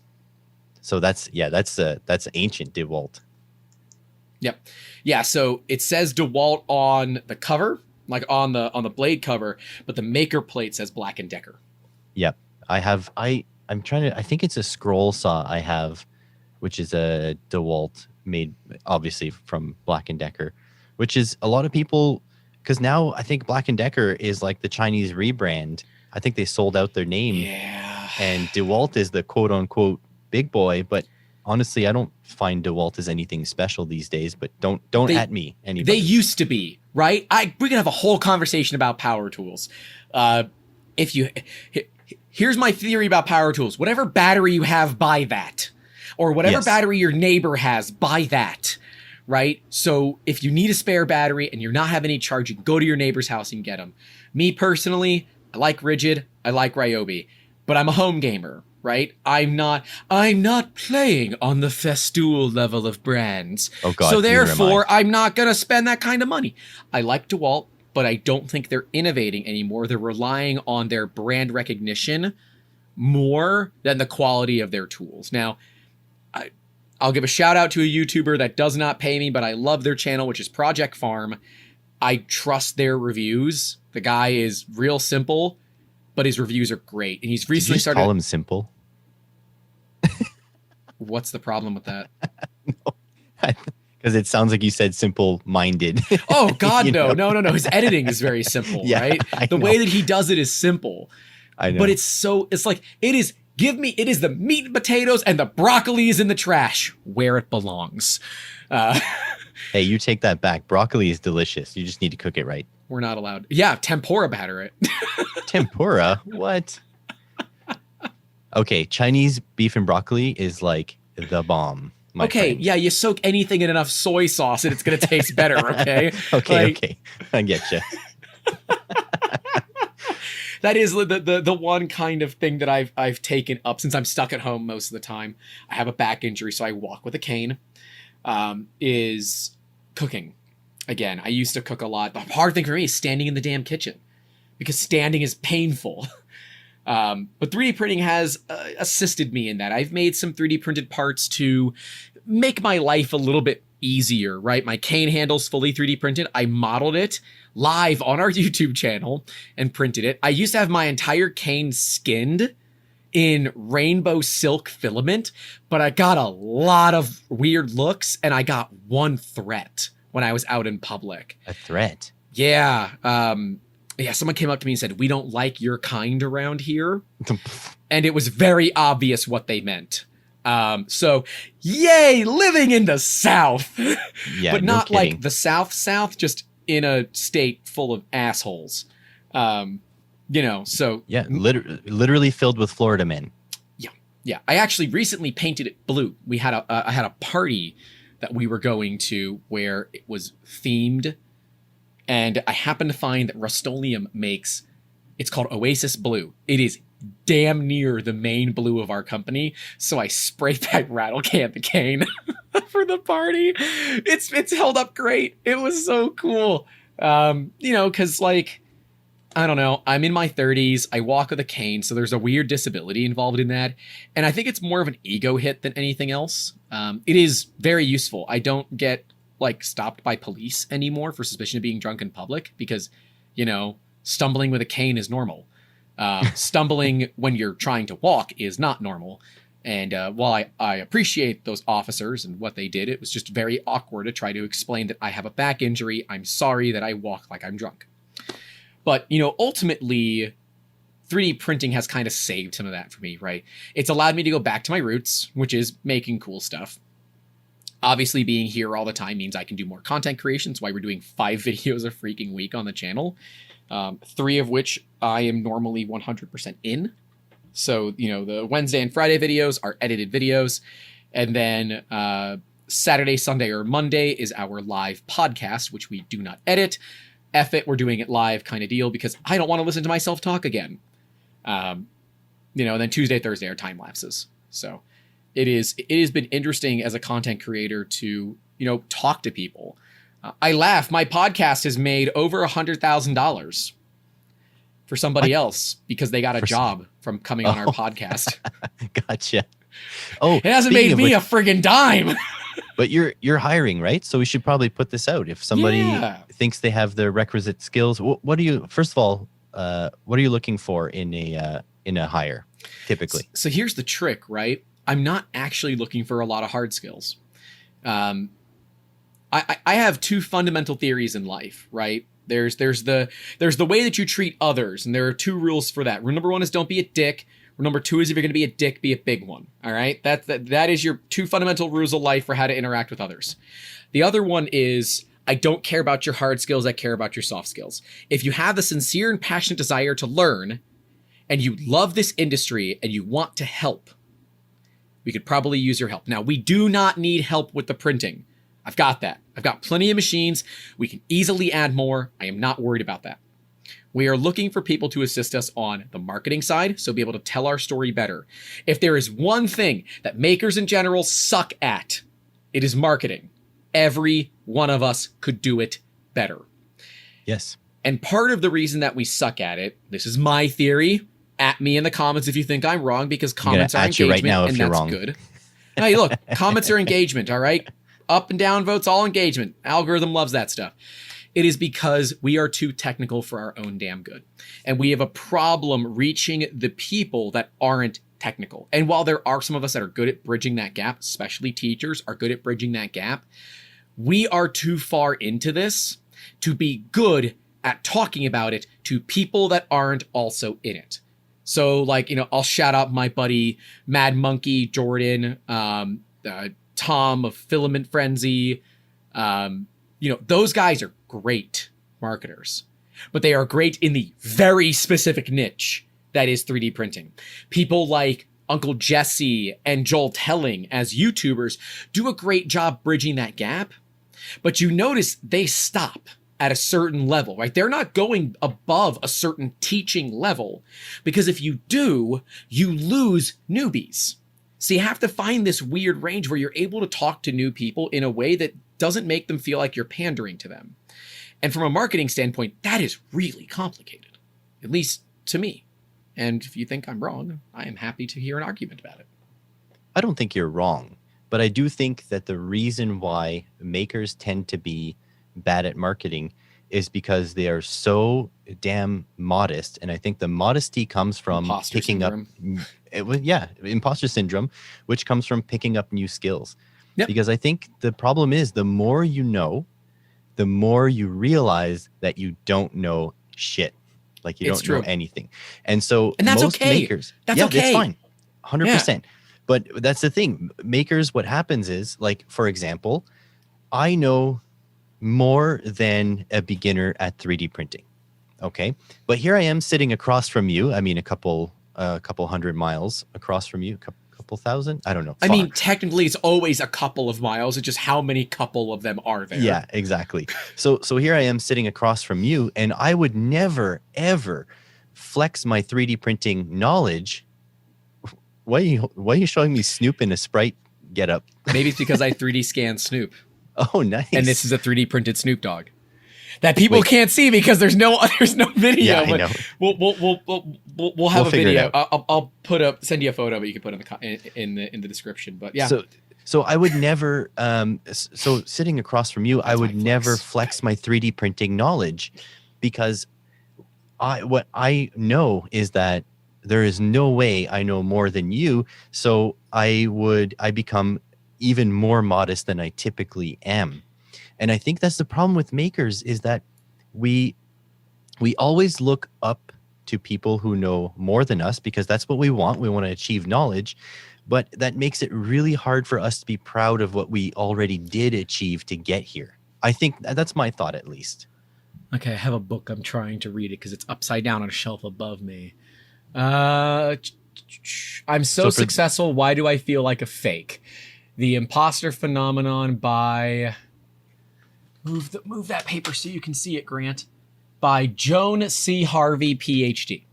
So that's ancient DeWalt. Yep. Yeah, so it says DeWalt on the cover, like on the blade cover, but the maker plate says Black & Decker. Yep. I'm trying to, I think it's a scroll saw I have, which is a DeWalt made obviously from Black & Decker, which is a lot of people, because now I think Black & Decker is like the Chinese rebrand. I think they sold out their name. Yeah. And DeWalt is the quote unquote big boy, but honestly, I don't find DeWalt as anything special these days, but don't at me, anybody. They used to be, right? We can have a whole conversation about power tools. here's my theory about power tools. Whatever battery you have, buy that. Or whatever battery your neighbor has, buy that. Right? So if you need a spare battery and you're not having any charge, you can go to your neighbor's house and get them. Me personally, I like Rigid, I like Ryobi, but I'm a home gamer, right? I'm not playing on the Festool level of brands. Oh God, so therefore, I'm not going to spend that kind of money. I like DeWalt, but I don't think they're innovating anymore. They're relying on their brand recognition more than the quality of their tools. Now, I'll give a shout out to a YouTuber that does not pay me, but I love their channel, which is Project Farm. I trust their reviews. The guy is real simple, but his reviews are great. And he's recently started. Call him simple. What's the problem with that? Because it sounds like you said simple-minded. Oh God, no. His editing is very simple, right? The way that he does it is simple. I know. But it's like, it is the meat and potatoes and the broccoli is in the trash where it belongs. Hey, you take that back. Broccoli is delicious. You just need to cook it right. We're not allowed. Yeah, tempura batter it. Tempura? What? Okay, Chinese beef and broccoli is like the bomb. Okay, friend. yeah, you soak anything in enough soy sauce and it's going to taste better, okay? Okay. I get you. That is the one kind of thing that I've taken up since I'm stuck at home most of the time. I have a back injury, so I walk with a cane. Is cooking. Again, I used to cook a lot. The hard thing for me is standing in the damn kitchen because standing is painful. But 3D printing has assisted me in that. I've made some 3D printed parts to make my life a little bit easier, right? My cane handle's fully 3D printed. I modeled it live on our YouTube channel and printed it. I used to have my entire cane skinned in rainbow silk filament, but I got a lot of weird looks and I got one threat when I was out in public. A threat? Yeah. Someone came up to me and said, "We don't like your kind around here." And it was very obvious what they meant. So yay, living in the South. Yeah, but not no kidding. like the South, just in a state full of assholes. So yeah, literally filled with Florida men. Yeah. I actually recently painted it blue. I had a party that we were going to where it was themed, and I happened to find that Rust-Oleum makes, it's called Oasis Blue. It is damn near the main blue of our company, so I sprayed that rattle can the cane for the party. It's held up great. It was so cool. Because like, I don't know, I'm in my 30s, I walk with a cane, so there's a weird disability involved in that, and I think it's more of an ego hit than anything else. It is very useful. I don't get like stopped by police anymore for suspicion of being drunk in public because, stumbling with a cane is normal. Stumbling when you're trying to walk is not normal. And while I appreciate those officers and what they did, it was just very awkward to try to explain that I have a back injury. I'm sorry that I walk like I'm drunk. But, ultimately, 3D printing has kind of saved some of that for me, right? It's allowed me to go back to my roots, which is making cool stuff. Obviously, being here all the time means I can do more content creation. That's why we're doing 5 videos a freaking week on the channel. 3 of which I am normally 100% in. So, the Wednesday and Friday videos are edited videos. And then Saturday, Sunday, or Monday is our live podcast, which we do not edit. F it, we're doing it live kind of deal because I don't want to listen to myself talk again. And then Tuesday, Thursday are time lapses. So it has been interesting as a content creator to, talk to people. I laugh. My podcast has made over $100,000 for somebody else because they got a job from coming on our podcast. Gotcha. Oh, it hasn't made me a friggin' dime. But you're hiring, right? So we should probably put this out. If somebody thinks they have the requisite skills, what do you? First of all, what are you looking for in a hire, typically? So here's the trick, right? I'm not actually looking for a lot of hard skills. I have 2 fundamental theories in life, right? There's the way that you treat others, and there are 2 rules for that. Rule number 1 is don't be a dick. Rule number 2 is if you're going to be a dick, be a big one. All right, that is your 2 fundamental rules of life for how to interact with others. The other one is I don't care about your hard skills. I care about your soft skills. If you have the sincere and passionate desire to learn, and you love this industry and you want to help, we could probably use your help. Now, we do not need help with the printing. I've got that. I've got plenty of machines. We can easily add more. I am not worried about that. We are looking for people to assist us on the marketing side, so be able to tell our story better. If there is one thing that makers in general suck at, it is marketing. Every one of us could do it better. Yes. And part of the reason that we suck at it, this is my theory, at me in the comments if you think I'm wrong, because comments are engagement, right now if and you're that's wrong. good. Hey, look, comments are engagement, all right? Up and down votes, all engagement. Algorithm loves that stuff. It is because we are too technical for our own damn good. And we have a problem reaching the people that aren't technical. And while there are some of us that are good at bridging that gap, especially teachers are good at bridging that gap, we are too far into this to be good at talking about it to people that aren't also in it. So like, I'll shout out my buddy Mad Monkey, Jordan, Tom of Filament Frenzy. Those guys are great marketers, but they are great in the very specific niche that is 3D printing. People like Uncle Jesse and Joel Telling as YouTubers do a great job bridging that gap, but you notice they stop at a certain level, right? They're not going above a certain teaching level, because if you do, you lose newbies. So you have to find this weird range where you're able to talk to new people in a way that doesn't make them feel like you're pandering to them. And from a marketing standpoint, that is really complicated, at least to me. And if you think I'm wrong, I am happy to hear an argument about it. I don't think you're wrong, but I do think that the reason why makers tend to be bad at marketing is because they are so damn modest. And I think the modesty comes from Imposter syndrome. Imposter syndrome, which comes from picking up new skills. Yep. Because I think the problem is the more you know, the more you realize that you don't know shit. Like you don't know anything. And that's most okay. makers, that's okay. That's fine. 100%. But that's the thing. Makers, what happens is, like, for example, I know more than a beginner at 3D printing. Okay. But here I am sitting across from you. I mean, a couple 100 miles across from you, a couple thousand. I don't know. I mean, technically it's always a couple of miles. It's just how many couple of them are there. Yeah, exactly. So here I am sitting across from you, and I would never, ever flex my 3D printing knowledge. Why are you showing me Snoop in a Sprite getup? Maybe it's because I 3D scanned Snoop. Oh, nice. And this is a 3D printed Snoop Dogg that people can't see because there's no video. Yeah, I but know. We'll have a video. I'll send you a photo, but you can put in the description. But yeah. So I would never. So sitting across from you, I would never flex my 3D printing knowledge, because what I know is that there is no way I know more than you. So I become even more modest than I typically am. And I think that's the problem with makers, is that we always look up to people who know more than us, because that's what we want. We want to achieve knowledge, but that makes it really hard for us to be proud of what we already did achieve to get here. I think that's my thought, at least. Okay, I have a book. I'm trying to read it because it's upside down on a shelf above me. I'm so successful. Why do I feel like a fake? The Imposter Phenomenon by... Move that paper so you can see it, Grant. By Joan C. Harvey, PhD.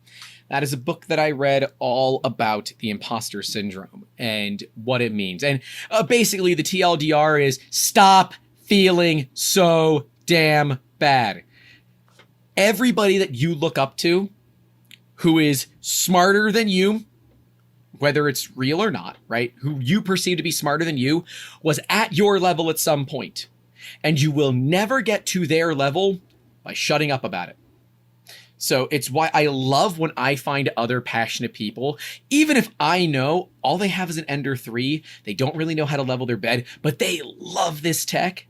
That is a book that I read all about the imposter syndrome and what it means. And basically the TLDR is stop feeling so damn bad. Everybody that you look up to who is smarter than you, whether it's real or not, right? Who you perceive to be smarter than you, was at your level at some point. And you will never get to their level by shutting up about it. So it's why I love when I find other passionate people, even if I know all they have is an Ender 3, they don't really know how to level their bed, but they love this tech.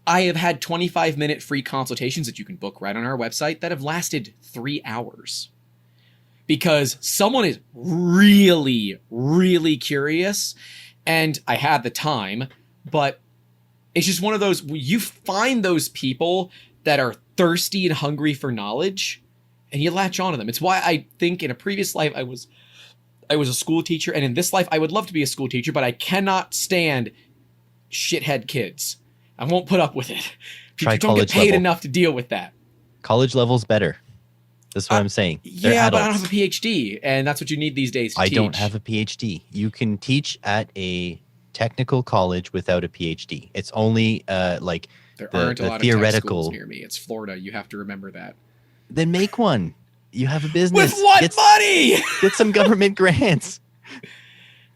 I have had 25-minute free consultations that you can book right on our website that have lasted 3 hours. Because someone is really, really curious, and I had the time, but it's just one of those, you find those people that are thirsty and hungry for knowledge, and you latch onto them. It's why I think in a previous life I was a school teacher, and in this life I would love to be a school teacher, but I cannot stand shithead kids. I won't put up with it. Try You don't get college paid level. enough to deal with that. College level's better. That's what I'm saying. They're Yeah, but I adults. don't have a PhD, and that's what you need these days to I teach. don't have a PhD. You can teach at a technical college without a PhD. It's only like There the, aren't a the lot of tech theoretical. schools near me. It's Florida. You have to remember that. Then make one. You have a business. With what money? Get some government grants.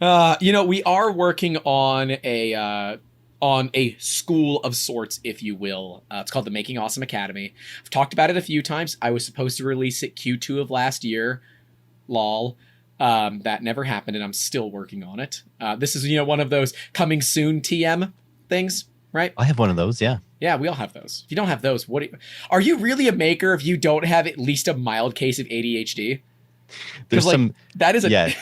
We are working on a school of sorts, if you will. It's called the Making Awesome Academy. I've talked about it a few times. I was supposed to release it Q2 of last year. Lol. That never happened, and I'm still working on it. This is, one of those coming soon TM things, right? I have one of those, yeah. Yeah, we all have those. If you don't have those, are you really a maker if you don't have at least a mild case of ADHD? There's that is yeah.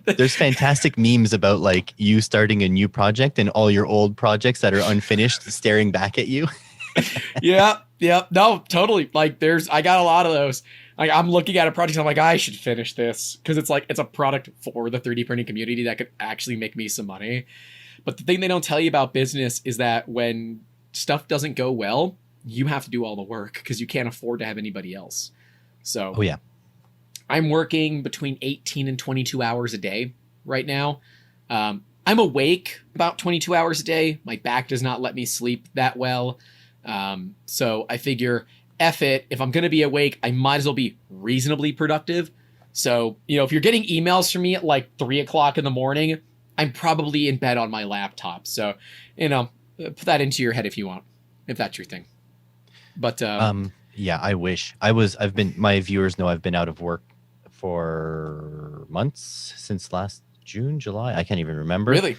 There's fantastic memes about like you starting a new project and all your old projects that are unfinished staring back at you. Yeah. No, totally. Like I got a lot of those. Like I'm looking at a project, I'm like, I should finish this because it's a product for the 3D printing community that could actually make me some money. But the thing they don't tell you about business is that when stuff doesn't go well, you have to do all the work because you can't afford to have anybody else. So Oh yeah. I'm working between 18 and 22 hours a day right now. I'm awake about 22 hours a day. My back does not let me sleep that well. So I figure, F it. If I'm going to be awake, I might as well be reasonably productive. So, if you're getting emails from me at like 3 o'clock in the morning, I'm probably in bed on my laptop. So, put that into your head if you want, if that's your thing. But, yeah, I wish my viewers know I've been out of work for months since last June, July. I can't even remember. Really?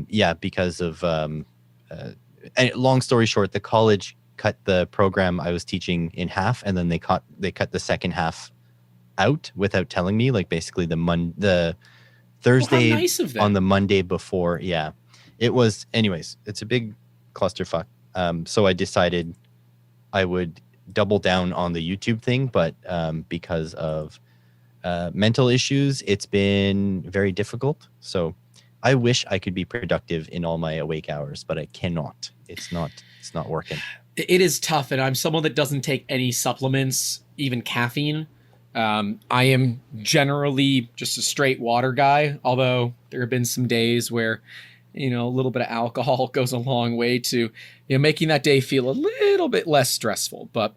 Yeah, because of and long story short, the college cut the program I was teaching in half, and then they cut the second half out without telling me. Like basically the Thursday how nice of them. on the Monday before. Yeah, it was. Anyways, it's a big clusterfuck. So I decided I would double down on the YouTube thing, but because of mental issues, it's been very difficult. So I wish I could be productive in all my awake hours, but I cannot. It's not working. It is tough, and I'm someone that doesn't take any supplements, even caffeine. I am generally just a straight water guy, although there have been some days where, a little bit of alcohol goes a long way to, making that day feel a little bit less stressful. But,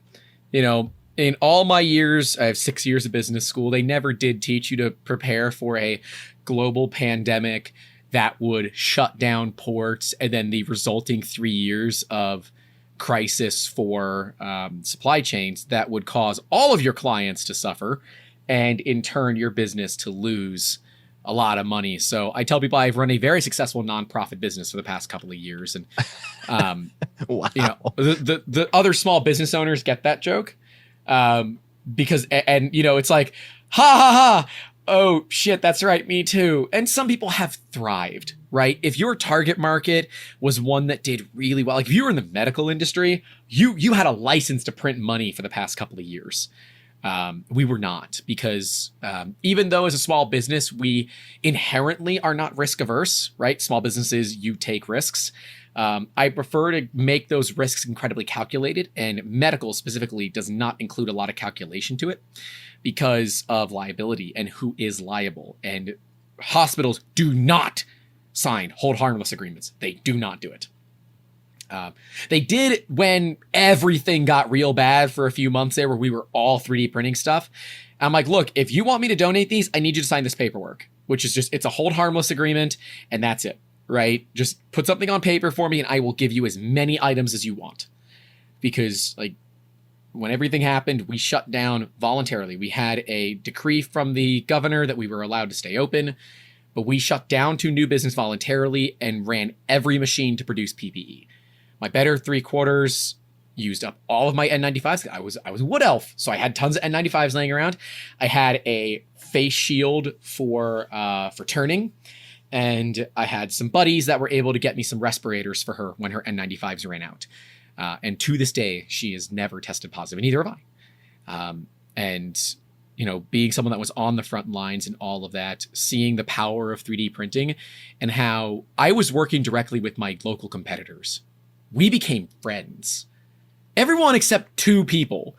in all my years, I have 6 years of business school, they never did teach you to prepare for a global pandemic that would shut down ports and then the resulting 3 years of crisis for supply chains that would cause all of your clients to suffer and in turn your business to lose a lot of money. So I tell people I've run a very successful nonprofit business for the past couple of years, and Wow. the other small business owners get that joke because it's like ha ha ha. Oh shit, that's right, me too. And some people have thrived, right? If your target market was one that did really well, like if you were in the medical industry, you had a license to print money for the past couple of years. We were not, because even though as a small business, we inherently are not risk averse, right? Small businesses, you take risks. I prefer to make those risks incredibly calculated, and medical specifically does not include a lot of calculation to it because of liability and who is liable. And hospitals do not sign hold harmless agreements. They do not do it. They did when everything got real bad for a few months there where we were all 3D printing stuff. I'm like, look, if you want me to donate these, I need you to sign this paperwork, which is just, it's a hold harmless agreement, and that's it, right? Just put something on paper for me and I will give you as many items as you want. Because like when everything happened, we shut down voluntarily. We had a decree from the governor that we were allowed to stay open, but we shut down to new business voluntarily and ran every machine to produce PPE. My better 3/4 used up all of my N95s. I was a wood elf, so I had tons of N95s laying around. I had a face shield for turning, and I had some buddies that were able to get me some respirators for her when her N95s ran out. And to this day, she has never tested positive, and neither have I. And, you know, being someone that was on the front lines and all of that, seeing the power of 3D printing and how I was working directly with my local competitors. We became friends. Everyone except 2 people.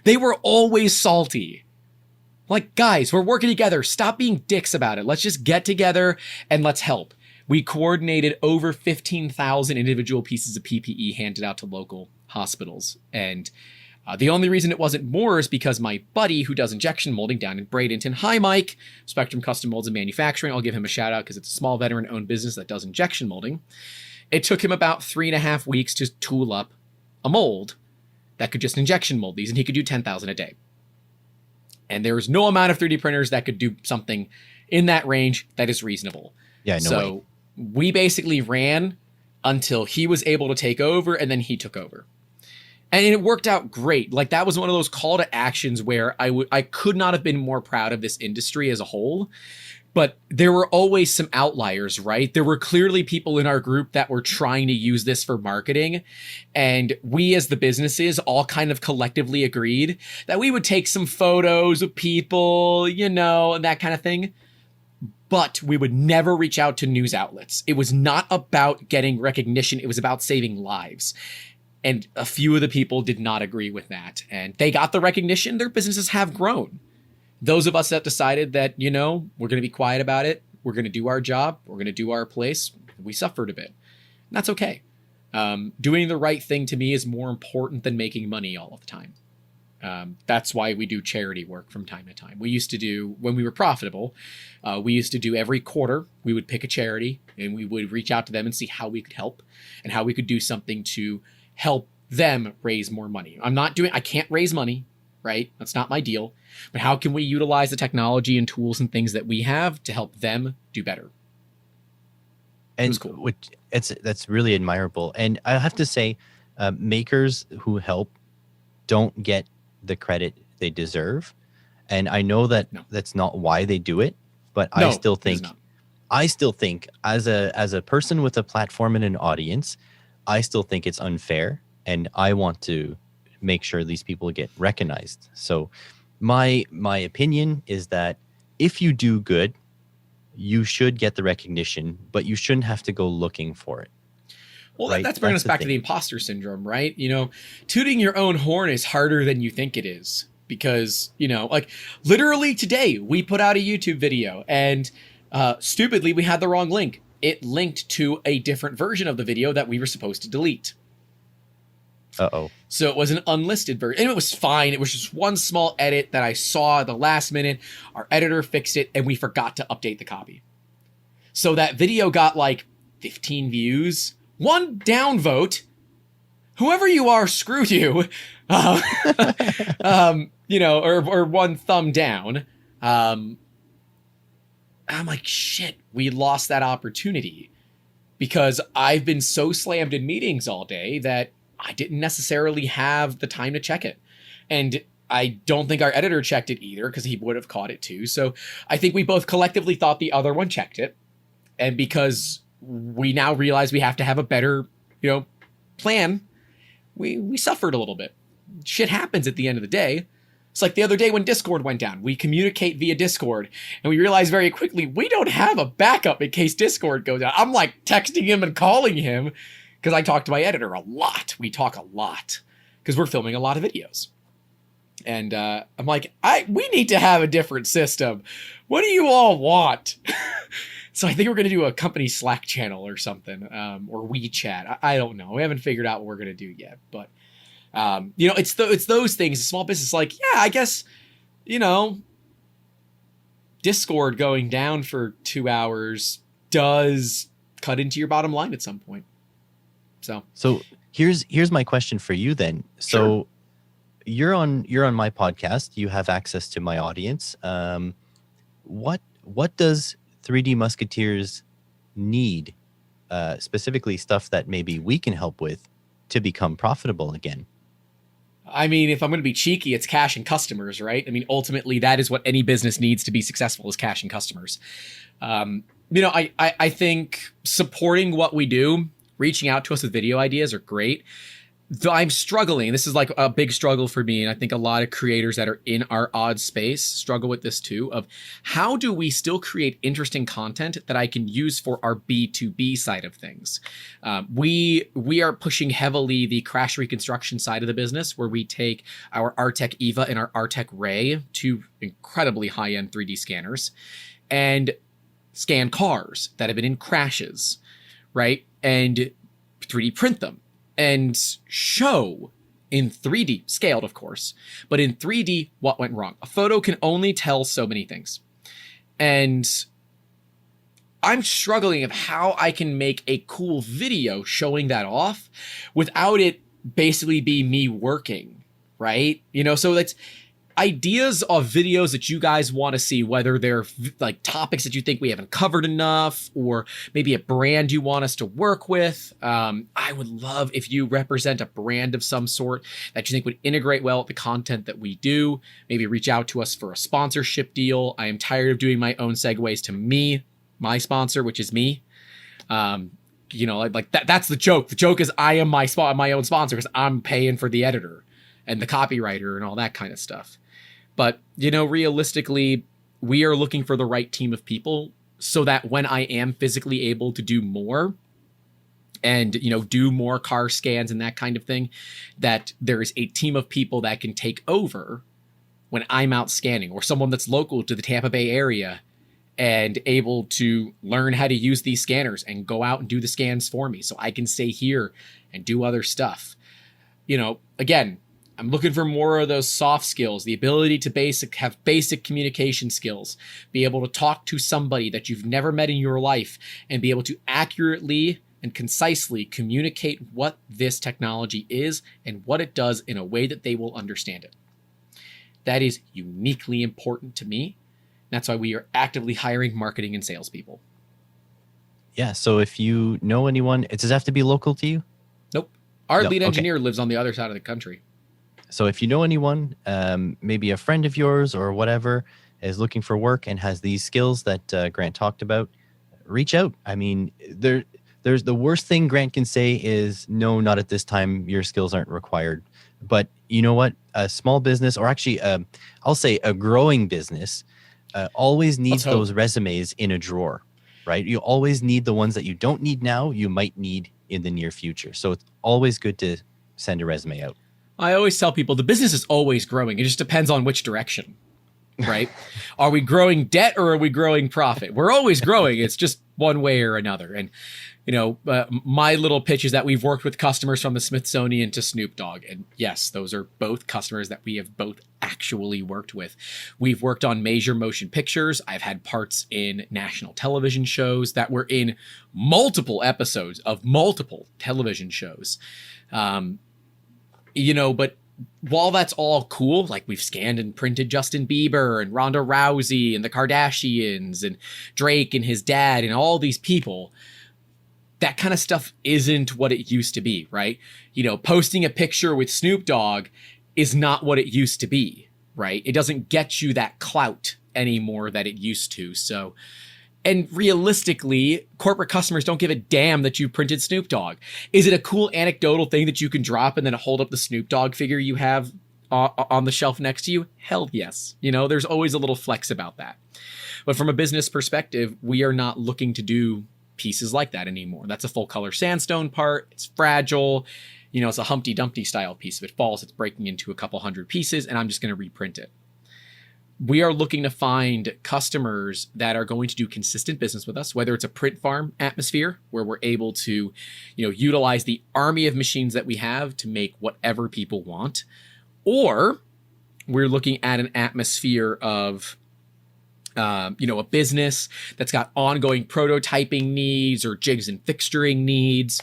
They were always salty. Like, guys, we're working together. Stop being dicks about it. Let's just get together and let's help. We coordinated over 15,000 individual pieces of PPE handed out to local hospitals. And the only reason it wasn't more is because my buddy who does injection molding down in Bradenton, hi Mike, Spectrum Custom Molds and Manufacturing, I'll give him a shout out because it's a small veteran-owned business that does injection molding. It took him about 3.5 weeks to tool up a mold that could just injection mold these, and he could do 10,000 a day. And there is no amount of 3D printers that could do something in that range that is reasonable. Yeah, no so way. We basically ran until he was able to take over, and then he took over. And it worked out great. Like, that was one of those call to actions where I could not have been more proud of this industry as a whole. But there were always some outliers, right? There were clearly people in our group that were trying to use this for marketing. And we as the businesses all kind of collectively agreed that we would take some photos of people, you know, and that kind of thing. But we would never reach out to news outlets. It was not about getting recognition. It was about saving lives. And a few of the people did not agree with that. And they got the recognition. Their businesses have grown. Those of us that decided that, you know, we're going to be quiet about it, we're going to do our job, we're going to do our place, we suffered a bit. And that's okay. Doing the right thing to me is more important than making money all of the time. That's why we do charity work from time to time. We used to do, when we were profitable, we used to do every quarter, we would pick a charity and we would reach out to them and see how we could help and how we could do something to help them raise more money. I can't raise money, right? That's not my deal. But how can we utilize the technology and tools and things that we have to help them do better? And it was cool. That's really admirable. And I have to say, makers who help don't get the credit they deserve. And I know that that's not why they do it, but I still think as a person with a platform and an audience, I still think it's unfair, and I want to make sure these people get recognized. So my opinion is that if you do good, you should get the recognition, but you shouldn't have to go looking for it. Well, right? That's bringing us back to the imposter syndrome, right? You know, tooting your own horn is harder than you think it is because, you know, like literally today we put out a YouTube video and stupidly we had the wrong link. It linked to a different version of the video that we were supposed to delete. Uh-oh. So it was an unlisted version. And it was fine. It was just one small edit that I saw at the last minute. Our editor fixed it, and we forgot to update the copy. So that video got like 15 views, 1 downvote. Whoever you are, screw you. You know, or 1 thumb down. I'm like, shit, we lost that opportunity because I've been so slammed in meetings all day that I didn't necessarily have the time to check it. And I don't think our editor checked it either because he would have caught it too. So I think we both collectively thought the other one checked it. And because we now realize we have to have a better, you know, plan, we suffered a little bit. Shit happens at the end of the day. It's like the other day when Discord went down. We communicate via Discord, and we realized very quickly we don't have a backup in case Discord goes down. I'm like texting him and calling him because I talk to my editor a lot. We talk a lot because we're filming a lot of videos. And I'm like, we need to have a different system. What do you all want? So I think we're going to do a company Slack channel or something, or WeChat. I don't know. We haven't figured out what we're going to do yet, but you know, it's those things. A small business, like, yeah, I guess, you know, Discord going down for 2 hours does cut into your bottom line at some point. So here's my question for you then. So sure. you're on my podcast. You have access to my audience. What does 3D Musketeers need, specifically stuff that maybe we can help with to become profitable again? I mean, if I'm going to be cheeky, it's cash and customers, right? I mean, ultimately, that is what any business needs to be successful, is cash and customers. You know, I think supporting what we do, reaching out to us with video ideas are great. I'm struggling. This is like a big struggle for me. And I think a lot of creators that are in our odd space struggle with this too, of how do we still create interesting content that I can use for our B2B side of things? We are pushing heavily the crash reconstruction side of the business, where we take our Artec Eva and our Artec Ray, two incredibly high-end 3D scanners, and scan cars that have been in crashes, right? And 3D print them and show in 3D, scaled of course, but in 3D what went wrong. A photo can only tell so many things. And I'm struggling of how I can make a cool video showing that off without it basically be me working, right? You know, so that's ideas of videos that you guys want to see, whether they're like topics that you think we haven't covered enough, or maybe a brand you want us to work with. I would love if you represent a brand of some sort that you think would integrate well with the content that we do. Maybe reach out to us for a sponsorship deal. I am tired of doing my own segues to my sponsor, which is me. You know, like that's the joke. The joke is I am my own sponsor because I'm paying for the editor and the copywriter and all that kind of stuff. But, you know, realistically, we are looking for the right team of people so that when I am physically able to do more and, you know, do more car scans and that kind of thing, that there is a team of people that can take over when I'm out scanning, or someone that's local to the Tampa Bay area and able to learn how to use these scanners and go out and do the scans for me so I can stay here and do other stuff. You know, again, I'm looking for more of those soft skills, the ability to have basic communication skills, be able to talk to somebody that you've never met in your life and be able to accurately and concisely communicate what this technology is and what it does in a way that they will understand it. That is uniquely important to me. That's why we are actively hiring marketing and salespeople. Yeah. So if you know anyone, does it have to be local to you? Nope. Our lead engineer lives on the other side of the country. So if you know anyone, maybe a friend of yours or whatever is looking for work and has these skills that Grant talked about, reach out. I mean, there's the worst thing Grant can say is, no, not at this time. Your skills aren't required. But you know what? A small business, or actually, I'll say a growing business, always needs those resumes in a drawer, right? You always need the ones that you don't need now, you might need in the near future. So it's always good to send a resume out. I always tell people the business is always growing. It just depends on which direction, right? Are we growing debt or are we growing profit? We're always growing. It's just one way or another. And, you know, my little pitch is that we've worked with customers from the Smithsonian to Snoop Dogg. And yes, those are both customers that we have both actually worked with. We've worked on major motion pictures. I've had parts in national television shows that were in multiple episodes of multiple television shows. You know, but while that's all cool, like we've scanned and printed Justin Bieber and Ronda Rousey and the Kardashians and Drake and his dad and all these people, that kind of stuff isn't what it used to be, right? You know, posting a picture with Snoop Dogg is not what it used to be, right? It doesn't get you that clout anymore that it used to. So, and realistically, corporate customers don't give a damn that you printed Snoop Dogg. Is it a cool anecdotal thing that you can drop and then hold up the Snoop Dogg figure you have on the shelf next to you? Hell yes. You know, there's always a little flex about that. But from a business perspective, we are not looking to do pieces like that anymore. That's a full color sandstone part. It's fragile. You know, it's a Humpty Dumpty style piece. If it falls, it's breaking into a couple hundred pieces, and I'm just going to reprint it. We are looking to find customers that are going to do consistent business with us, whether it's a print farm atmosphere where we're able to, you know, utilize the army of machines that we have to make whatever people want, or we're looking at an atmosphere of, you know, a business that's got ongoing prototyping needs or jigs and fixturing needs.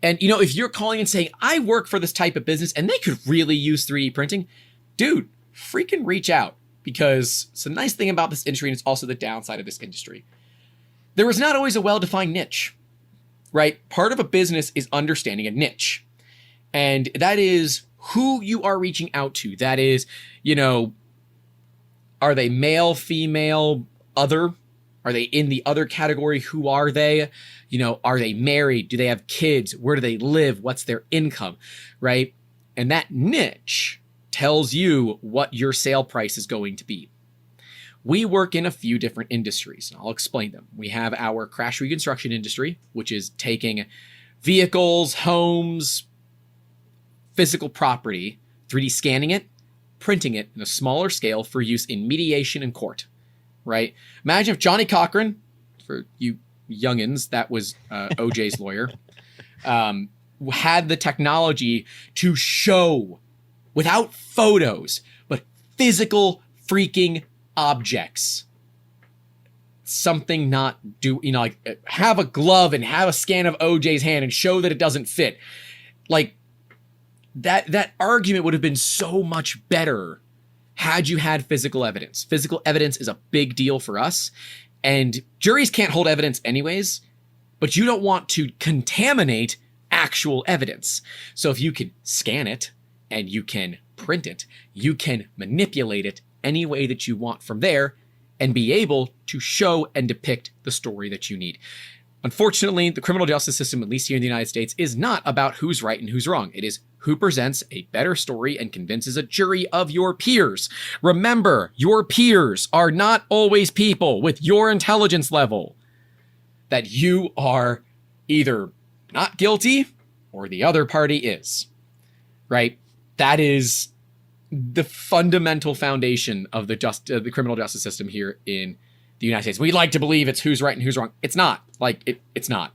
And, you know, if you're calling and saying, I work for this type of business and they could really use 3D printing, dude, freaking reach out. Because it's a nice thing about this industry, and it's also the downside of this industry. There is not always a well-defined niche, right? Part of a business is understanding a niche. And that is who you are reaching out to. That is, you know, are they male, female, other? Are they in the other category? Who are they? You know, are they married? Do they have kids? Where do they live? What's their income, right? And that niche tells you what your sale price is going to be. We work in a few different industries. I'll explain them. We have our crash reconstruction industry, which is taking vehicles, homes, physical property, 3D scanning it, printing it in a smaller scale for use in mediation and court, right? Imagine if Johnny Cochran, for you youngins, that was OJ's lawyer, had the technology to show, without photos, but physical freaking objects. Something not do, you know, like have a glove and have a scan of OJ's hand and show that it doesn't fit. Like that argument would have been so much better had you had physical evidence. Physical evidence is a big deal for us, and juries can't hold evidence anyways, but you don't want to contaminate actual evidence. So if you can scan it and you can print it, you can manipulate it any way that you want from there and be able to show and depict the story that you need. Unfortunately, the criminal justice system, at least here in the United States, is not about who's right and who's wrong. It is who presents a better story and convinces a jury of your peers. Remember, your peers are not always people with your intelligence level. That you are either not guilty or the other party is, right? That is the fundamental foundation of the criminal justice system here in the United States. We like to believe it's who's right and who's wrong. It's not. Like, it's not.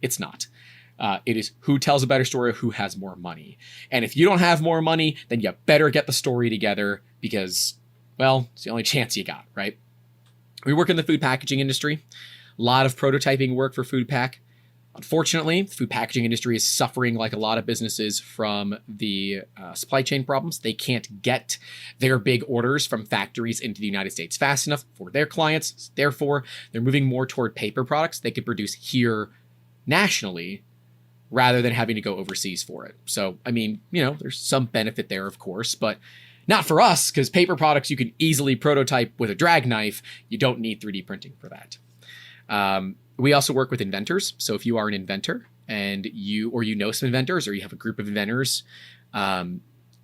It's not. It is who tells a better story, who has more money. And if you don't have more money, then you better get the story together because, well, it's the only chance you got, right? We work in the food packaging industry. A lot of prototyping work for food pack. Unfortunately, the food packaging industry is suffering, like a lot of businesses, from the supply chain problems. They can't get their big orders from factories into the United States fast enough for their clients. Therefore, they're moving more toward paper products they could produce here nationally rather than having to go overseas for it. So, I mean, you know, there's some benefit there, of course, but not for us, because paper products you can easily prototype with a drag knife. You don't need 3D printing for that. We also work with inventors. So if you are an inventor and you know some inventors, or you have a group of inventors,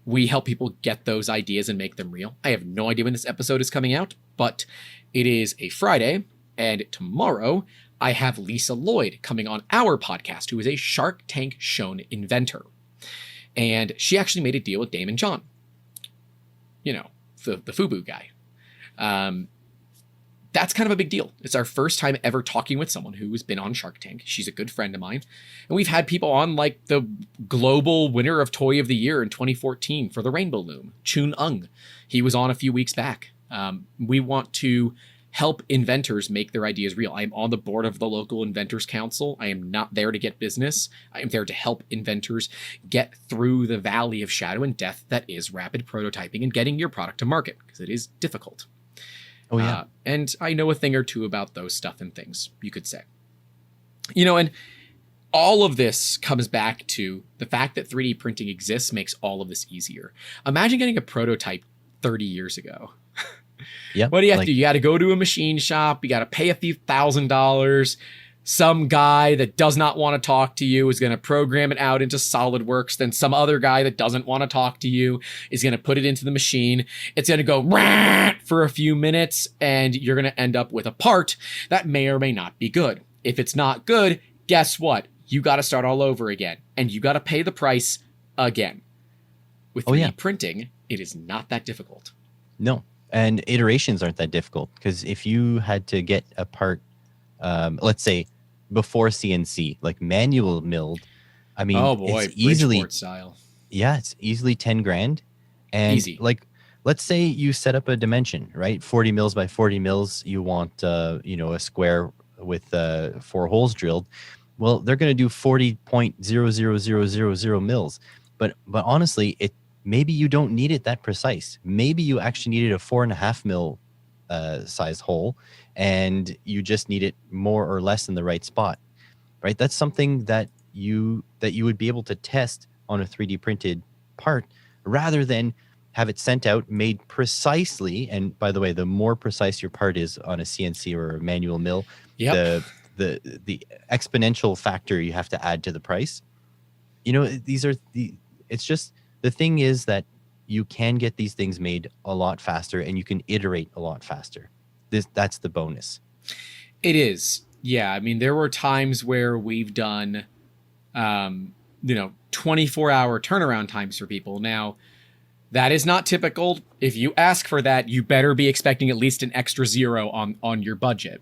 we help people get those ideas and make them real. I have no idea when this episode is coming out, but it is a Friday, and tomorrow I have Lisa Lloyd coming on our podcast, who is a Shark Tank shown inventor. And she actually made a deal with Damon John, you know, the FUBU guy. That's kind of a big deal. It's our first time ever talking with someone who has been on Shark Tank. She's a good friend of mine. And we've had people on, like the global winner of Toy of the Year in 2014 for the Rainbow Loom, Chun Ung. He was on a few weeks back. We want to help inventors make their ideas real. I am on the board of the local Inventors Council. I am not there to get business. I am there to help inventors get through the valley of shadow and death that is rapid prototyping and getting your product to market, because it is difficult. Oh, yeah. And I know a thing or two about those stuff and things, you could say. You know, and all of this comes back to the fact that 3D printing exists makes all of this easier. Imagine getting a prototype 30 years ago. Yeah. What do you have to do? You got to go to a machine shop. You got to pay a few $1,000s. Some guy that does not want to talk to you is going to program it out into SolidWorks. Then some other guy that doesn't want to talk to you is going to put it into the machine. It's going to go for a few minutes, and you're going to end up with a part that may or may not be good. If it's not good, guess what? You got to start all over again, and you got to pay the price again. With 3D printing, it is not that difficult. No, and iterations aren't that difficult, because if you had to get a part, let's say before CNC, like manual milled, I mean, oh boy, it's easily Bridgeport style. Yeah, it's easily 10 grand. And easy. Like, let's say you set up a dimension, right? 40 mils by 40 mils. You want, you know, a square with 4 holes drilled. Well, they're going to do 40.00000 mils. But honestly, maybe you don't need it that precise. Maybe you actually needed a 4.5 mil size hole, and you just need it more or less in the right spot, right? That's something that you would be able to test on a 3D printed part, rather than have it sent out, made precisely. And by the way, the more precise your part is on a CNC or a manual mill, Yep. the exponential factor you have to add to the price. It's just, the thing is that you can get these things made a lot faster and you can iterate a lot faster. That's the bonus. It is. Yeah. I mean, there were times where we've done, 24-hour turnaround times for people. Now, that is not typical. If you ask for that, you better be expecting at least an extra zero on your budget.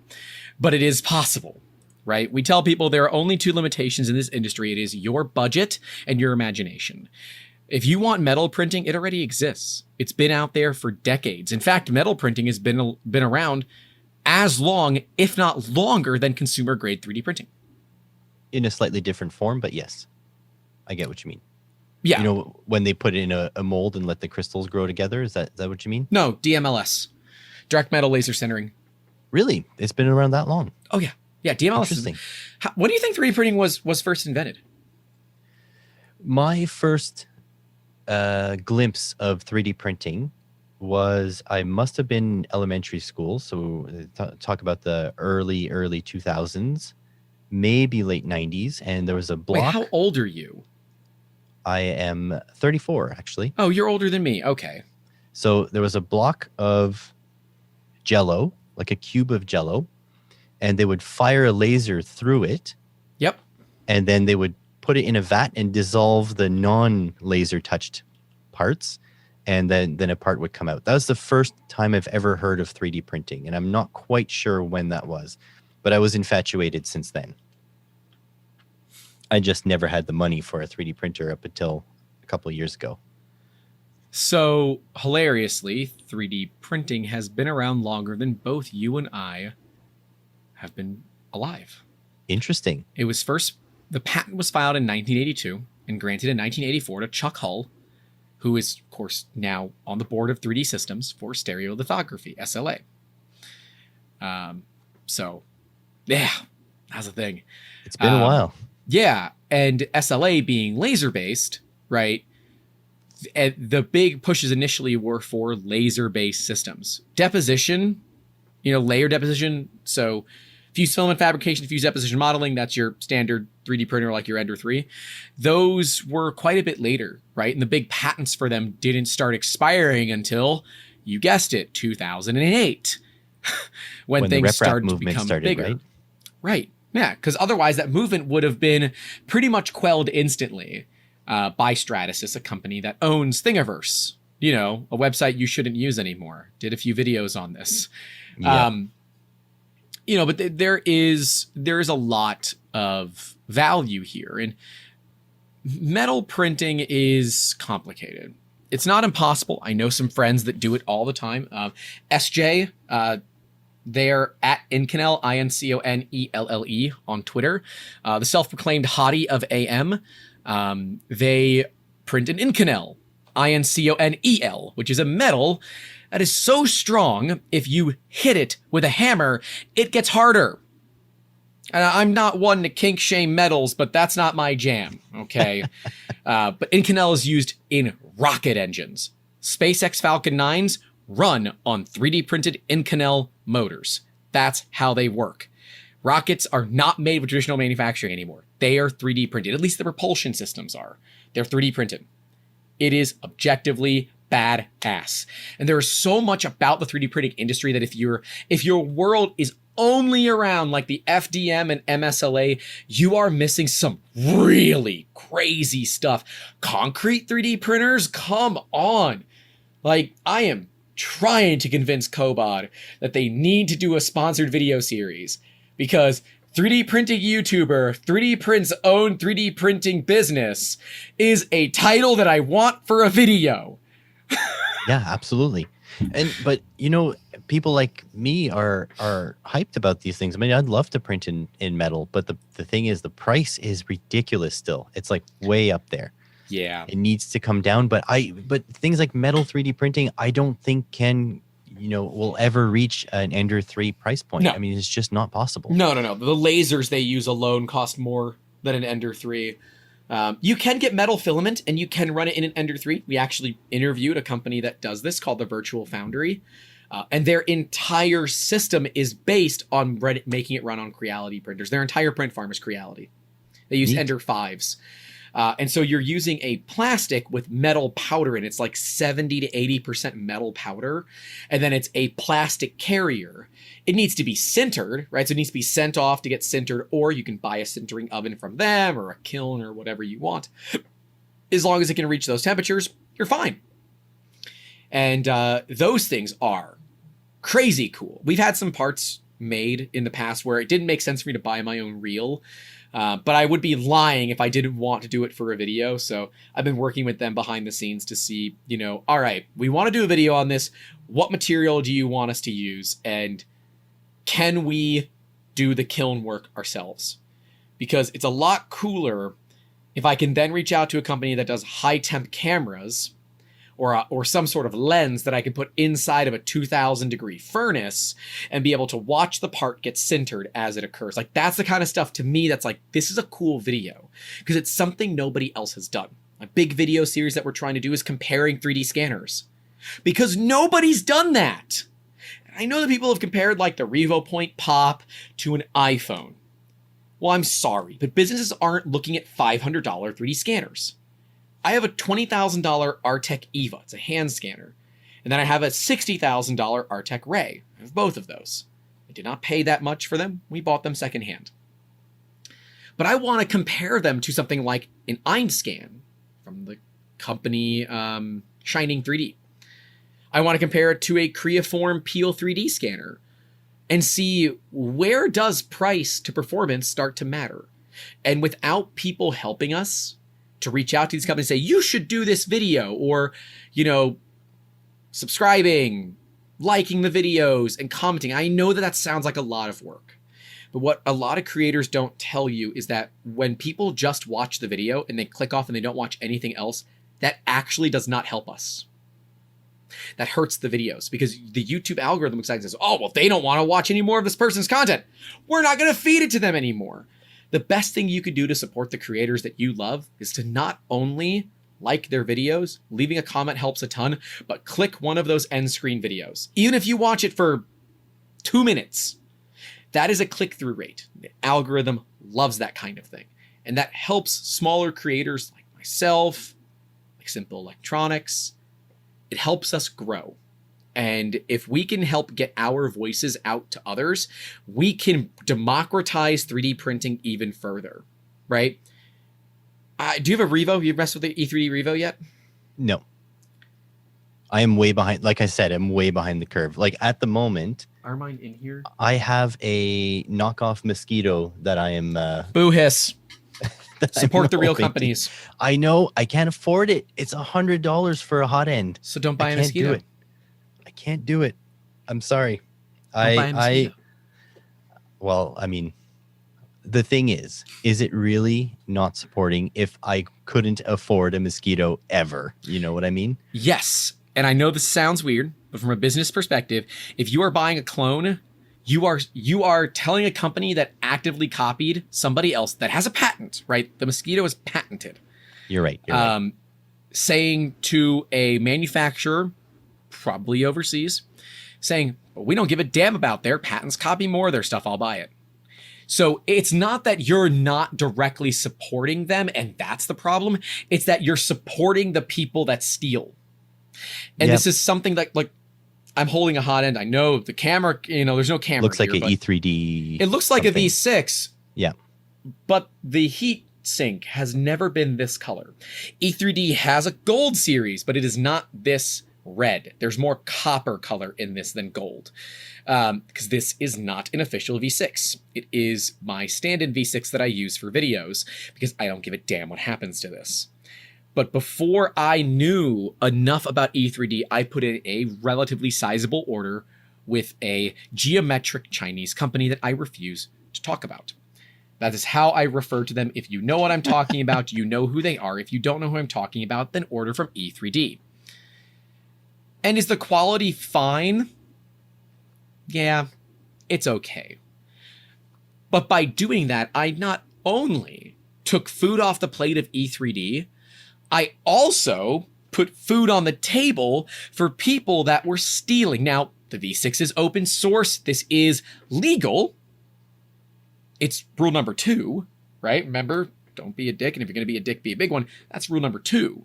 But it is possible, right? We tell people there are only two limitations in this industry. It is your budget and your imagination. If you want metal printing, it already exists. It's been out there for decades. In fact, metal printing has been around as long, if not longer, than consumer grade 3D printing. In a slightly different form, but yes, I get what you mean. Yeah. When they put it in a mold and let the crystals grow together, is that what you mean? No, DMLS. Direct metal laser sintering. Really? It's been around that long? Oh, yeah. Yeah, DMLS. Interesting. When do you think 3D printing was first invented? My first glimpse of 3D printing was, I must have been in elementary school. So talk about the early 2000s, maybe late 90s. And there was a block. Wait, how old are you? I am 34, actually. Oh, you're older than me. Okay. So there was a block of Jello, like a cube of Jello, and they would fire a laser through it. Yep. And then they would put it in a vat and dissolve the non-laser touched parts, and then a part would come out. That was the first time I've ever heard of 3D printing, and I'm not quite sure when that was, but I was infatuated since then. I just never had the money for a 3D printer up until a couple of years ago. So, hilariously, 3D printing has been around longer than both you and I have been alive. Interesting. The patent was filed in 1982 and granted in 1984 to Chuck Hull, who is, of course, now on the board of 3D Systems for stereolithography, SLA. So, yeah, that's the thing. It's been a while. Yeah, and SLA being laser-based, right? The big pushes initially were for laser-based systems. Deposition, layer deposition. So fused filament fabrication, fused deposition modeling, that's your standard 3D printer like your Ender 3. Those were quite a bit later, right? And the big patents for them didn't start expiring until, you guessed it, 2008, when things started to become bigger. Right? Right. Yeah, because otherwise that movement would have been pretty much quelled instantly by Stratasys, a company that owns Thingiverse, a website you shouldn't use anymore. Did a few videos on this. Yeah. But there is a lot of value here. And metal printing is complicated. It's not impossible. I know some friends that do it all the time. SJ, they're at Inconel, INCONELLE on Twitter. The self-proclaimed hottie of AM. They print an Inconel, INCONEL, which is a metal that is so strong, if you hit it with a hammer, it gets harder. And I'm not one to kink shame metals, but that's not my jam, okay? But Inconel is used in rocket engines. SpaceX Falcon 9s run on 3D printed Inconel motors. That's how they work. Rockets are not made with traditional manufacturing anymore. They are 3D printed. At least the propulsion systems are. They're 3D printed. It is objectively badass. And there is so much about the 3D printing industry that if your world is only around like the FDM and MSLA, you are missing some really crazy stuff. Concrete 3D printers, come on. Like, I am trying to convince Kobod that they need to do a sponsored video series, because 3D printing YouTuber, 3D Print's own 3D printing business is a title that I want for a video. Yeah, absolutely. But people like me are hyped about these things. I mean, I'd love to print in metal, but the thing is, the price is ridiculous still. It's like way up there. Yeah. It needs to come down. But things like metal 3D printing, I don't think will ever reach an Ender 3 price point. No. I mean, it's just not possible. No. The lasers they use alone cost more than an Ender 3. You can get metal filament and you can run it in an Ender 3. We actually interviewed a company that does this called the Virtual Foundry. And their entire system is based on making it run on Creality printers. Their entire print farm is Creality. They use Ender 5s. And so you're using a plastic with metal powder in it. It's like 70 to 80% metal powder. And then it's a plastic carrier. It needs to be sintered, right? So it needs to be sent off to get sintered, or you can buy a sintering oven from them or a kiln or whatever you want. As long as it can reach those temperatures, you're fine. And those things are crazy cool. We've had some parts made in the past where it didn't make sense for me to buy my own reel, but I would be lying if I didn't want to do it for a video. So I've been working with them behind the scenes to see, all right, we want to do a video on this. What material do you want us to use? And can we do the kiln work ourselves? Because it's a lot cooler if I can then reach out to a company that does high temp cameras or some sort of lens that I can put inside of a 2000 degree furnace and be able to watch the part get sintered as it occurs. Like, that's the kind of stuff to me that's like, this is a cool video because it's something nobody else has done. A big video series that we're trying to do is comparing 3D scanners because nobody's done that. I know that people have compared like the RevoPoint Pop to an iPhone. Well, I'm sorry, but businesses aren't looking at $500 3D scanners. I have a $20,000 Artec Eva. It's a hand scanner. And then I have a $60,000 Artec Ray. I have both of those. I did not pay that much for them. We bought them secondhand. But I want to compare them to something like an Einscan from the company Shining 3D. I want to compare it to a Creaform Peel 3D scanner and see where does price to performance start to matter. And without people helping us to reach out to these companies and say, you should do this video, or, subscribing, liking the videos, and commenting. I know that sounds like a lot of work. But what a lot of creators don't tell you is that when people just watch the video and they click off and they don't watch anything else, that actually does not help us. That hurts the videos because the YouTube algorithm looks like it says, oh, well, they don't want to watch any more of this person's content. We're not going to feed it to them anymore. The best thing you could do to support the creators that you love is to not only like their videos, leaving a comment helps a ton, but click one of those end screen videos. Even if you watch it for 2 minutes, that is a click-through rate. The algorithm loves that kind of thing. And that helps smaller creators like myself, like Simple Electronics. It helps us grow. And if we can help get our voices out to others, we can democratize 3D printing even further, right? Do you have a Revo? You messed with the E3D Revo yet? No. I am way behind. Like I said, I'm way behind the curve. Like at the moment, are mine in here? I have a knockoff Mosquito that I am... Boo hiss. Support the real companies. I know. I can't afford it. It's $100 for a hot end. So don't buy a Mosquito. Do it. I can't do it. I'm sorry. Well, I mean, the thing is it really not supporting if I couldn't afford a Mosquito ever? You know what I mean? Yes. And I know this sounds weird, but from a business perspective, if you are buying a clone, you are telling a company that actively copied somebody else that has a patent, right? The Mosquito is patented. You're right. You're right. Saying to a manufacturer, probably overseas, saying, we don't give a damn about their patents, copy more of their stuff, I'll buy it. So it's not that you're not directly supporting them, and that's the problem. It's that you're supporting the people that steal. And This is something that, like, I'm holding a hot end. I know the camera, there's no camera. Looks like an E3D. It looks like a V6. Yeah. But the heat sink has never been this color. E3D has a gold series, but it is not this red. There's more copper color in this than gold, because this is not an official V6. It is my stand-in V6 that I use for videos because I don't give a damn what happens to this. But before I knew enough about E3D, I put in a relatively sizable order with a geometric Chinese company that I refuse to talk about. That is how I refer to them. If you know what I'm talking about, you know who they are. If you don't know who I'm talking about, then order from E3D. And is the quality fine? Yeah, it's okay. But by doing that, I not only took food off the plate of E3D. I also put food on the table for people that were stealing. Now, the V6 is open source. This is legal. It's rule number 2, right? Remember, don't be a dick. And if you're going to be a dick, be a big one. That's rule number 2.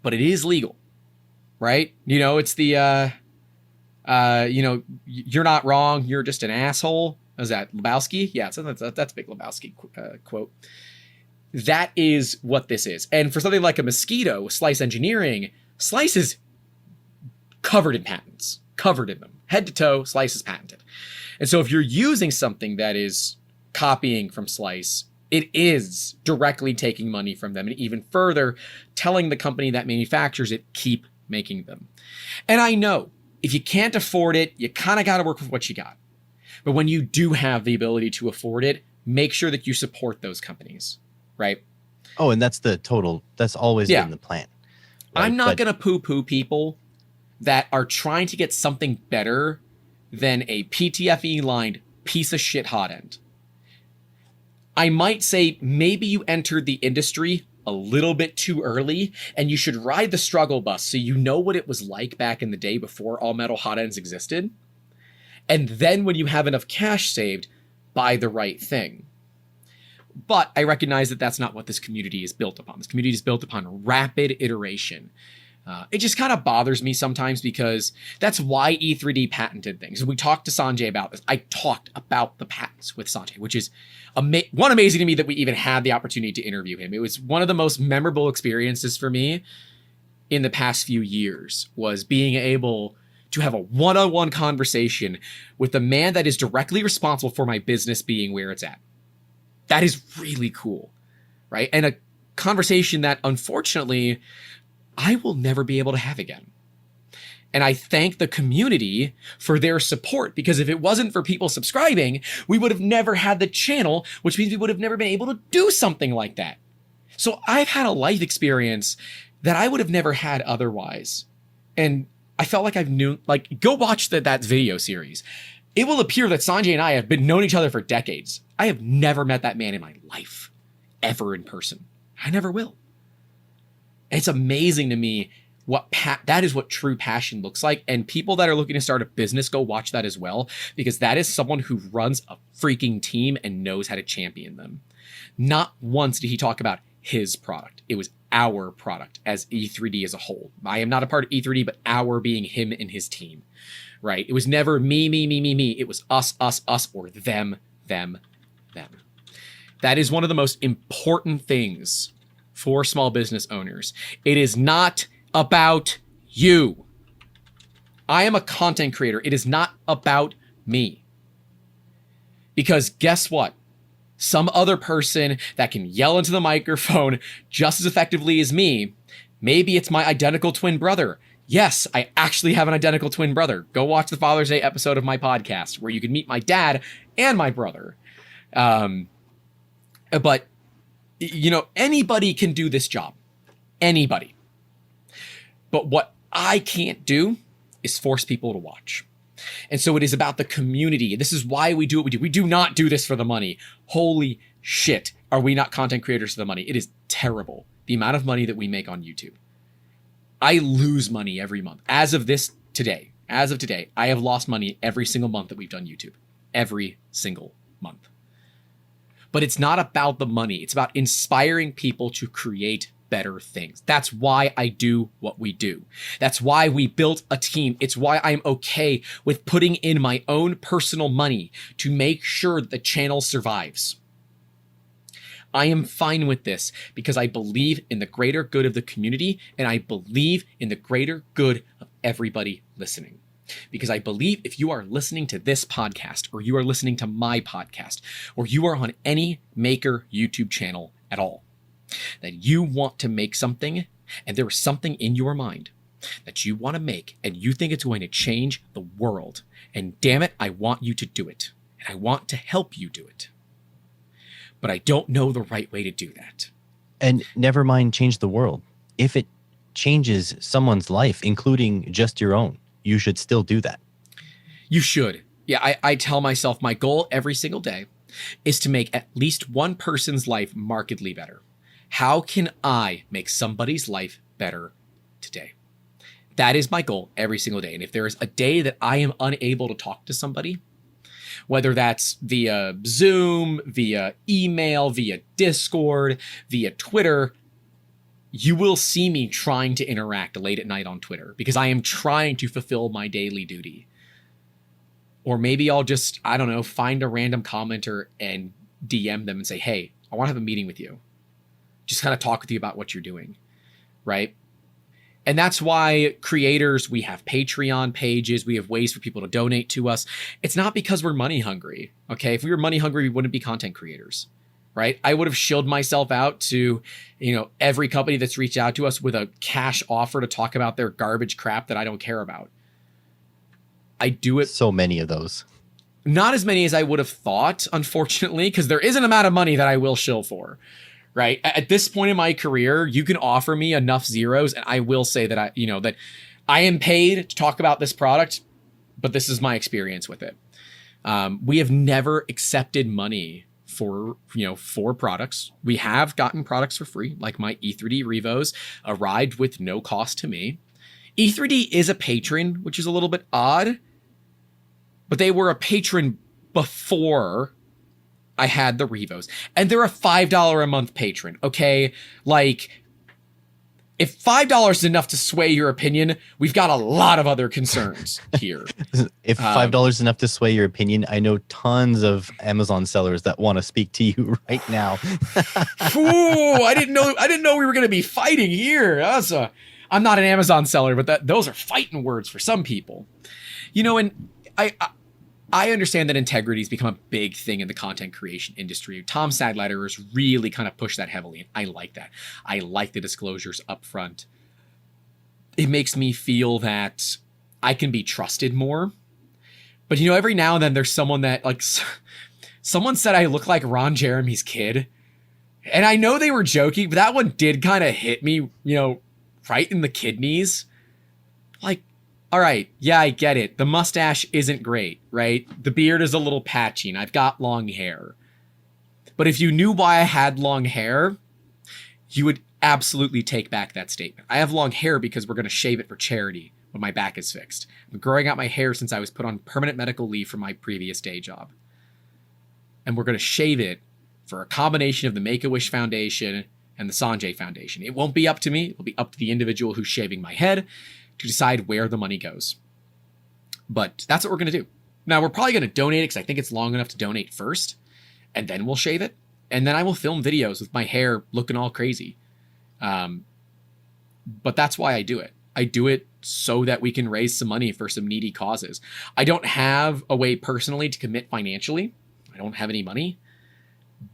But it is legal, right? It's the, you're not wrong. You're just an asshole. Is that Lebowski? Yeah, so that's a big Lebowski quote. That is what this is. And for something like a Mosquito, Slice Engineering, Slice is covered in patents, covered in them. Head to toe, Slice is patented. And so if you're using something that is copying from Slice, it is directly taking money from them. And even further, telling the company that manufactures it, keep making them. And I know, if you can't afford it, you kind of got to work with what you got. But when you do have the ability to afford it, make sure that you support those companies. Right. Oh, and that's always been the plan. Right? I'm not going to poo-poo people that are trying to get something better than a PTFE lined piece of shit hot end. I might say maybe you entered the industry a little bit too early and you should ride the struggle bus so you know what it was like back in the day before all metal hot ends existed. And then when you have enough cash saved, buy the right thing. But I recognize that that's not what this community is built upon. This community is built upon rapid iteration. It just kind of bothers me sometimes because that's why E3D patented things. And we talked to Sanjay about this. I talked about the patents with Sanjay, which is amazing to me that we even had the opportunity to interview him. It was one of the most memorable experiences for me in the past few years, was being able to have a one-on-one conversation with the man that is directly responsible for my business being where it's at. That is really cool, right? And a conversation that, unfortunately, I will never be able to have again. And I thank the community for their support, because if it wasn't for people subscribing, we would have never had the channel, which means we would have never been able to do something like that. So I've had a life experience that I would have never had otherwise. And I felt like go watch that video series. It will appear that Sanjay and I have been known each other for decades. I have never met that man in my life, ever in person. I never will. And it's amazing to me that is what true passion looks like. And people that are looking to start a business, go watch that as well, because that is someone who runs a freaking team and knows how to champion them. Not once did he talk about his product. It was our product as E3D as a whole. I am not a part of E3D, but our being him and his team, right? It was never me. It was us, or them. That is one of the most important things for small business owners. It is not about you. I am a content creator. It is not about me. Because guess what? Some other person that can yell into the microphone just as effectively as me, maybe it's my identical twin brother. Yes, I actually have an identical twin brother. Go watch the Father's Day episode of my podcast where you can meet my dad and my brother. But, anybody can do this job. Anybody. But what I can't do is force people to watch. And so it is about the community. This is why we do what we do. We do not do this for the money. Holy shit. Are we not content creators for the money? It is terrible, the amount of money that we make on YouTube. I lose money every month. As of today, I have lost money every single month that we've done YouTube. Every single month. But it's not about the money. It's about inspiring people to create better things. That's why I do what we do. That's why we built a team. It's why I'm okay with putting in my own personal money to make sure the channel survives. I am fine with this because I believe in the greater good of the community, and I believe in the greater good of everybody listening. Because I believe if you are listening to this podcast, or you are listening to my podcast, or you are on any maker YouTube channel at all, that you want to make something, and there is something in your mind that you want to make, and you think it's going to change the world, and damn it, I want you to do it, and I want to help you do it. But I don't know the right way to do that. And never mind change the world. If it changes someone's life, including just your own, you should still do that. You should. Yeah, I tell myself my goal every single day is to make at least one person's life markedly better. How can I make somebody's life better today? That is my goal every single day. And if there is a day that I am unable to talk to somebody, whether that's via Zoom, via email, via Discord, via Twitter, you will see me trying to interact late at night on Twitter because I am trying to fulfill my daily duty. Or maybe I'll just, I don't know, find a random commenter and DM them and say, hey, I want to have a meeting with you. Just kind of talk with you about what you're doing, right? And that's why creators, we have Patreon pages, we have ways for people to donate to us. It's not because we're money hungry, okay? If we were money hungry, we wouldn't be content creators, right? I would have shilled myself out to, every company that's reached out to us with a cash offer to talk about their garbage crap that I don't care about. I do it. So many of those. Not as many as I would have thought, unfortunately, because there is an amount of money that I will shill for, right? At this point in my career, you can offer me enough zeros and I will say that that I am paid to talk about this product, but this is my experience with it. We have never accepted money for products. We have gotten products for free, like my E3D Revos arrived with no cost to me. E3D is a patron, which is a little bit odd, but they were a patron before I had the Revos. And they're a $5 a month patron, okay? Like, if $5 is enough to sway your opinion, we've got a lot of other concerns here. If $5 is enough to sway your opinion, I know tons of Amazon sellers that want to speak to you right now. Ooh, I didn't know we were going to be fighting here. I'm not an Amazon seller, but those are fighting words for some people. And I understand that integrity has become a big thing in the content creation industry. Tom Sadleiter has really kind of pushed that heavily. And I like that. I like the disclosures up front. It makes me feel that I can be trusted more. But every now and then there's someone that someone said I look like Ron Jeremy's kid. And I know they were joking, but that one did kind of hit me, right in the kidneys. Like, all right, yeah, I get it. The mustache isn't great, right? The beard is a little patchy and I've got long hair. But if you knew why I had long hair, you would absolutely take back that statement. I have long hair because we're going to shave it for charity when my back is fixed. I've been growing out my hair since I was put on permanent medical leave from my previous day job. And we're going to shave it for a combination of the Make-A-Wish Foundation and the Sanjay Foundation. It won't be up to me. It will be up to the individual who's shaving my head to decide where the money goes. But that's what we're going to do. Now, we're probably going to donate it because I think it's long enough to donate first, and then we'll shave it. And then I will film videos with my hair looking all crazy. But that's why I do it. I do it so that we can raise some money for some needy causes. I don't have a way personally to commit financially. I don't have any money.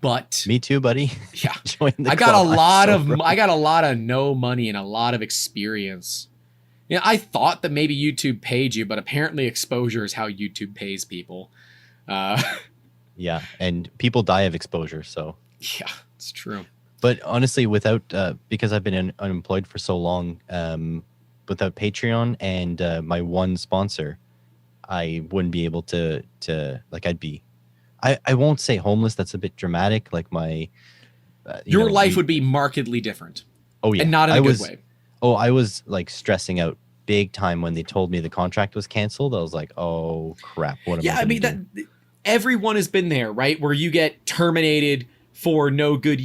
But me too, buddy. Yeah. I got a lot of no money and a lot of experience. I thought that maybe YouTube paid you, but apparently exposure is how YouTube pays people. Yeah, and people die of exposure, so. Yeah, it's true. But honestly, without because I've been unemployed for so long, without Patreon and my one sponsor, I wouldn't be able to I'd be. I won't say homeless. That's a bit dramatic. Like my, your life would be markedly different. Oh yeah, and not in a good way. Oh, I was like stressing out big time when they told me the contract was canceled. I was like, oh crap, what am I? Yeah, I mean everyone has been there, right? Where you get terminated for no good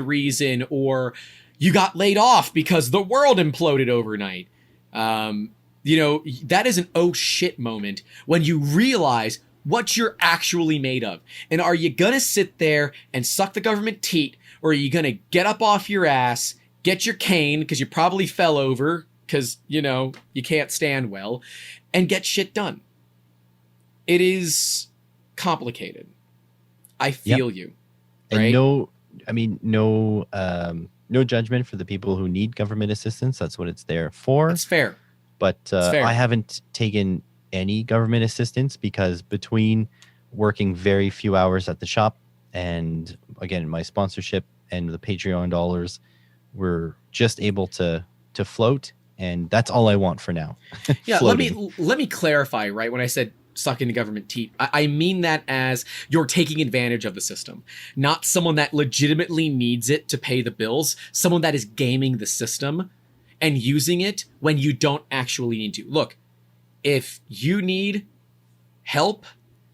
reason, or you got laid off because the world imploded overnight. That is an oh shit moment when you realize what you're actually made of. And are you gonna sit there and suck the government teat, or are you gonna get up off your ass, get your cane, because you probably fell over, because, you can't stand well, and get shit done? It is complicated. I feel you. Right? And no judgment for the people who need government assistance. That's what it's there for. That's fair. But I haven't taken any government assistance because between working very few hours at the shop and, again, my sponsorship and the Patreon dollars, we're just able to float, and that's all I want for now. Yeah, let me clarify, right? When I said sucking the government teat. I mean that as you're taking advantage of the system, not someone that legitimately needs it to pay the bills, someone that is gaming the system and using it when you don't actually need to. Look, if you need help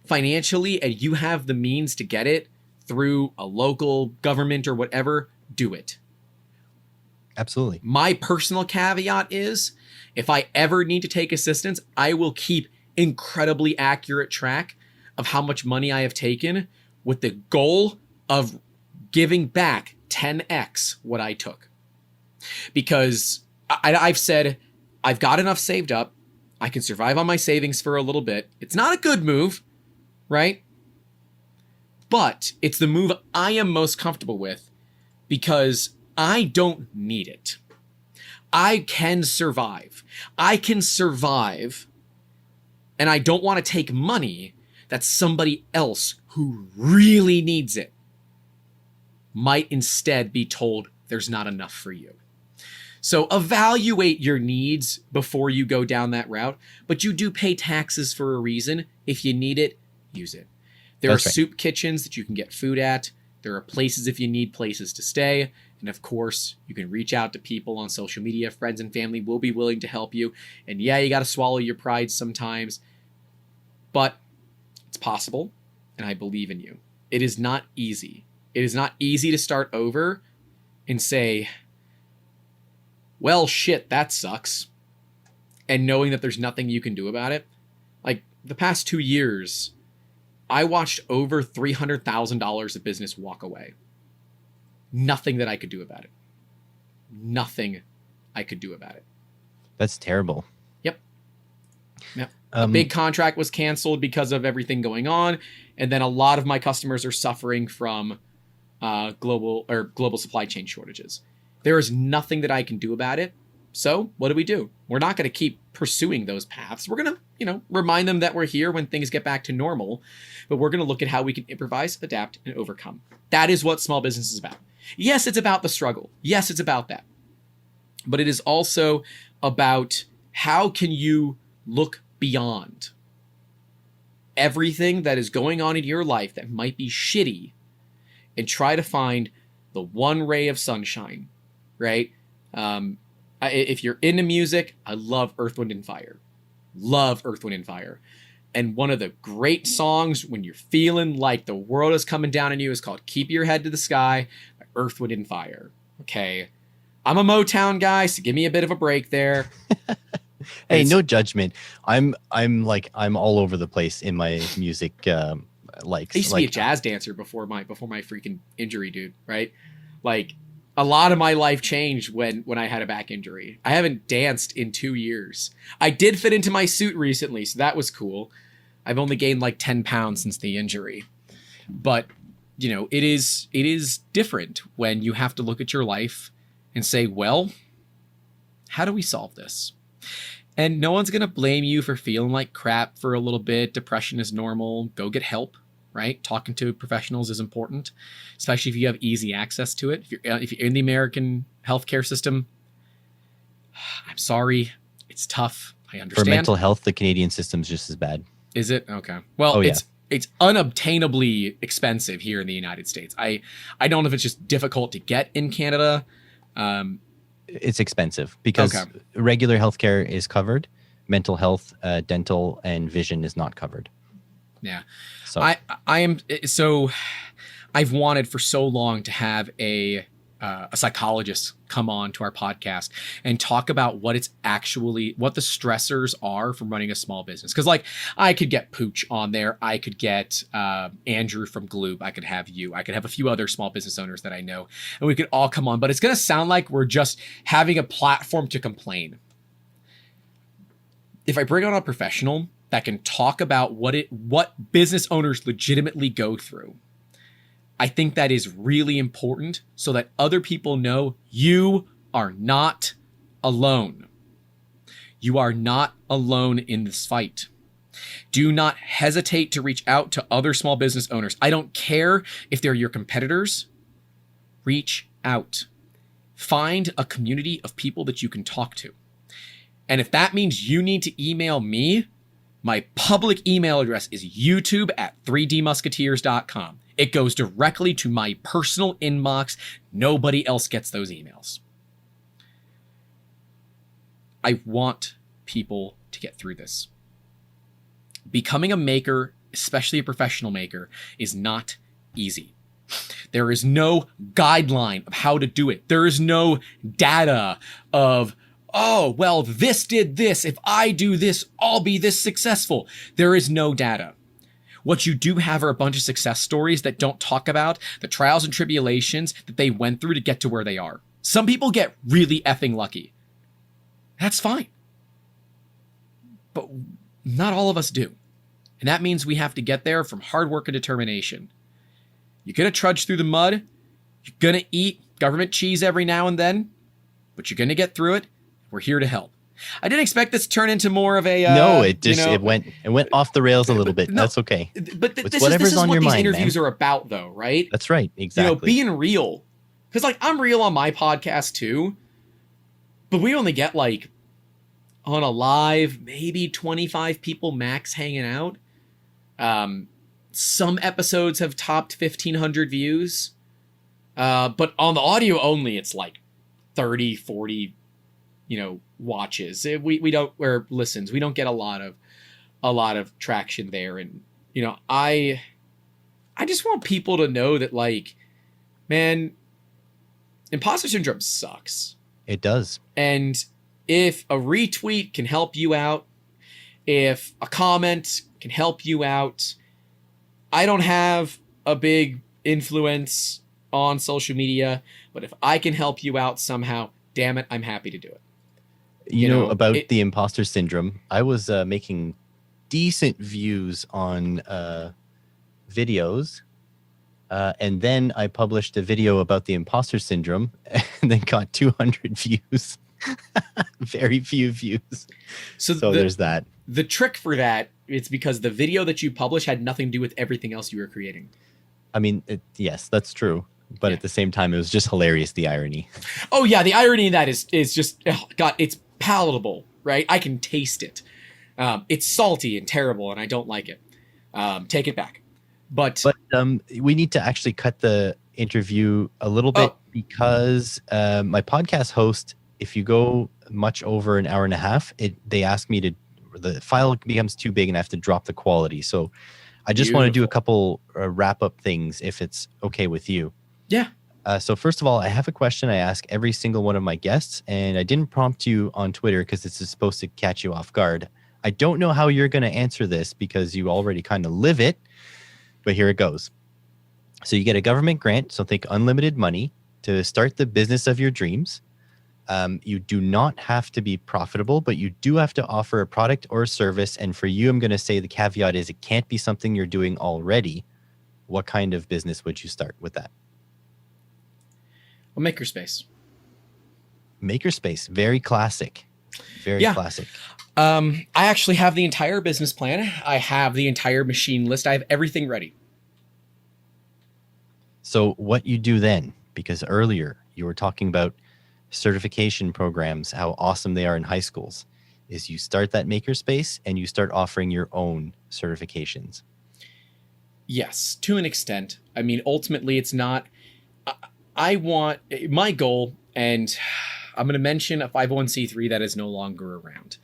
financially and you have the means to get it through a local government or whatever, do it. Absolutely. My personal caveat is, if I ever need to take assistance, I will keep incredibly accurate track of how much money I have taken with the goal of giving back 10x what I took. Because I've said, I've got enough saved up. I can survive on my savings for a little bit. It's not a good move, right? But it's the move I am most comfortable with because I don't need it. I can survive. I can survive, and I don't want to take money that somebody else who really needs it might instead be told there's not enough for you. So evaluate your needs before you go down that route, but you do pay taxes for a reason. If you need it, use it. There That's are right. soup kitchens that you can get food at. There are places if you need places to stay. And of course, you can reach out to people on social media. Friends and family will be willing to help you. And yeah, you got to swallow your pride sometimes, but it's possible. And I believe in you. It is not easy. It is not easy to start over and say, well, shit, that sucks. And knowing that there's nothing you can do about it. Like the past 2 years, I watched over $300,000 of business walk away. Nothing that I could do about it. Nothing I could do about it. That's terrible. Yep. A big contract was canceled because of everything going on. And then a lot of my customers are suffering from global supply chain shortages. There is nothing that I can do about it. So what do? We're not going to keep pursuing those paths. We're going to, remind them that we're here when things get back to normal, but we're going to look at how we can improvise, adapt, and overcome. That is what small business is about. Yes, it's about the struggle. Yes, it's about that. But it is also about how can you look beyond everything that is going on in your life that might be shitty and try to find the one ray of sunshine, right? If you're into music, I love Earth, Wind, and Fire. Love Earth, Wind, and Fire. And one of the great songs when you're feeling like the world is coming down on you is called Keep Your Head to the Sky by Earth, Wind, and Fire. Okay. I'm a Motown guy, so give me a bit of a break there. Hey, no judgment. I'm all over the place in my music likes. I used to be a jazz dancer before my freaking injury, dude, right? Like a lot of my life changed when I had a back injury. I haven't danced in 2 years. I did fit into my suit recently, so that was cool. I've only gained like 10 pounds since the injury. But, it is different when you have to look at your life and say, well, how do we solve this? And no one's going to blame you for feeling like crap for a little bit. Depression is normal. Go get help, right? Talking to professionals is important, especially if you have easy access to it. If you're in the American healthcare system, I'm sorry, it's tough. I understand. For mental health, the Canadian system's just as bad. Is it? Okay. Well, it's unobtainably expensive here in the United States. I don't know if it's just difficult to get in Canada. It's expensive because regular healthcare is covered. Mental health, dental, and vision is not covered. Yeah. So I've wanted for so long to have a psychologist come on to our podcast and talk about what the stressors are from running a small business. Cause like I could get Pooch on there. I could get Andrew from Gloob. I could have you. I could have a few other small business owners that I know, and we could all come on, but it's going to sound like we're just having a platform to complain. If I bring on a professional that can talk about what business owners legitimately go through, I think that is really important so that other people know you are not alone. You are not alone in this fight. Do not hesitate to reach out to other small business owners. I don't care if they're your competitors. Reach out. Find a community of people that you can talk to. And if that means you need to email me, My public email address is youtube@3dmusketeers.com. It goes directly to my personal inbox. Nobody else gets those emails. I want people to get through this. Becoming a maker, especially a professional maker, is not easy. There is no guideline of how to do it. There is no data of, oh, well, this did this. If I do this, I'll be this successful. There is no data. What you do have are a bunch of success stories that don't talk about the trials and tribulations that they went through to get to where they are. Some people get really effing lucky. That's fine. But not all of us do. And that means we have to get there from hard work and determination. You're going to trudge through the mud. You're going to eat government cheese every now and then, but you're going to get through it. We're here to help. I didn't expect this to turn into more of a no. It just it went off the rails a little bit. No, that's okay. But this is what these interviews are about, though, right? That's right. Exactly. Being real, because like I'm real on my podcast too, but we only get like on a live maybe 25 people max hanging out. Some episodes have topped 1,500 views, but on the audio only, it's like 30, 40. Watches. We don't, or listens. We don't get a lot of traction there. And, I just want people to know that, like, man, Imposter Syndrome sucks. It does. And if a retweet can help you out, if a comment can help you out, I don't have a big influence on social media, but if I can help you out somehow, damn it, I'm happy to do it. You know about the Imposter Syndrome, I was making decent views on videos, and then I published a video about the Imposter Syndrome and then got 200 views. Very few views. So there's that. The trick for that, it's because the video that you published had nothing to do with everything else you were creating. I mean, yes, that's true. But at the same time, it was just hilarious, the irony. Oh, yeah. The irony in that is just, God, it's palatable, right? I can taste it. It's salty and terrible, and I don't like it. Take it back. But we need to actually cut the interview a little bit because my podcast host, if you go much over an hour and a half, they ask me the file becomes too big and I have to drop the quality. So I just want to do a couple wrap up things if it's okay with you. Yeah. So first of all, I have a question I ask every single one of my guests, and I didn't prompt you on Twitter because this is supposed to catch you off guard. I don't know how you're going to answer this because you already kind of live it, but here it goes. So you get a government grant, so think unlimited money, to start the business of your dreams. You do not have to be profitable, but you do have to offer a product or a service. And for you, I'm going to say the caveat is it can't be something you're doing already. What kind of business would you start with that? Well, makerspace. Makerspace, very classic. Very classic. I actually have the entire business plan. I have the entire machine list. I have everything ready. So what you do then, because earlier you were talking about certification programs, how awesome they are in high schools, is you start that makerspace and you start offering your own certifications. Yes, to an extent. I mean, ultimately, it's not... I want my goal, and I'm going to mention a 501c3 that is no longer around.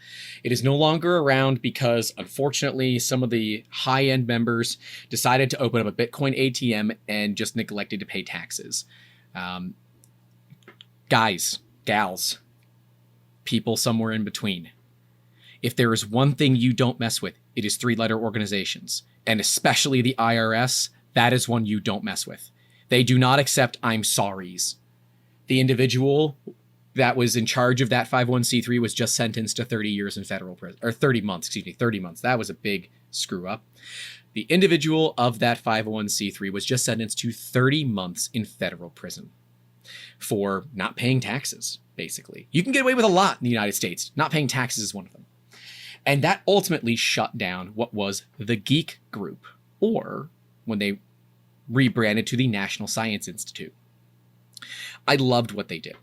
It is no longer around because, unfortunately, some of the high-end members decided to open up a Bitcoin ATM and just neglected to pay taxes. Guys, gals, people somewhere in between. If there is one thing you don't mess with, it is three-letter organizations, and especially the IRS. That is one you don't mess with. They do not accept I'm sorries. The individual that was in charge of that 501c3 was just sentenced to 30 years in federal prison, or 30 months. That was a big screw up. The individual of that 501c3 was just sentenced to 30 months in federal prison for not paying taxes, basically. You can get away with a lot in the United States. Not paying taxes is one of them. And that ultimately shut down what was the Geek Group, or when they rebranded to the National Science Institute. I loved what they did.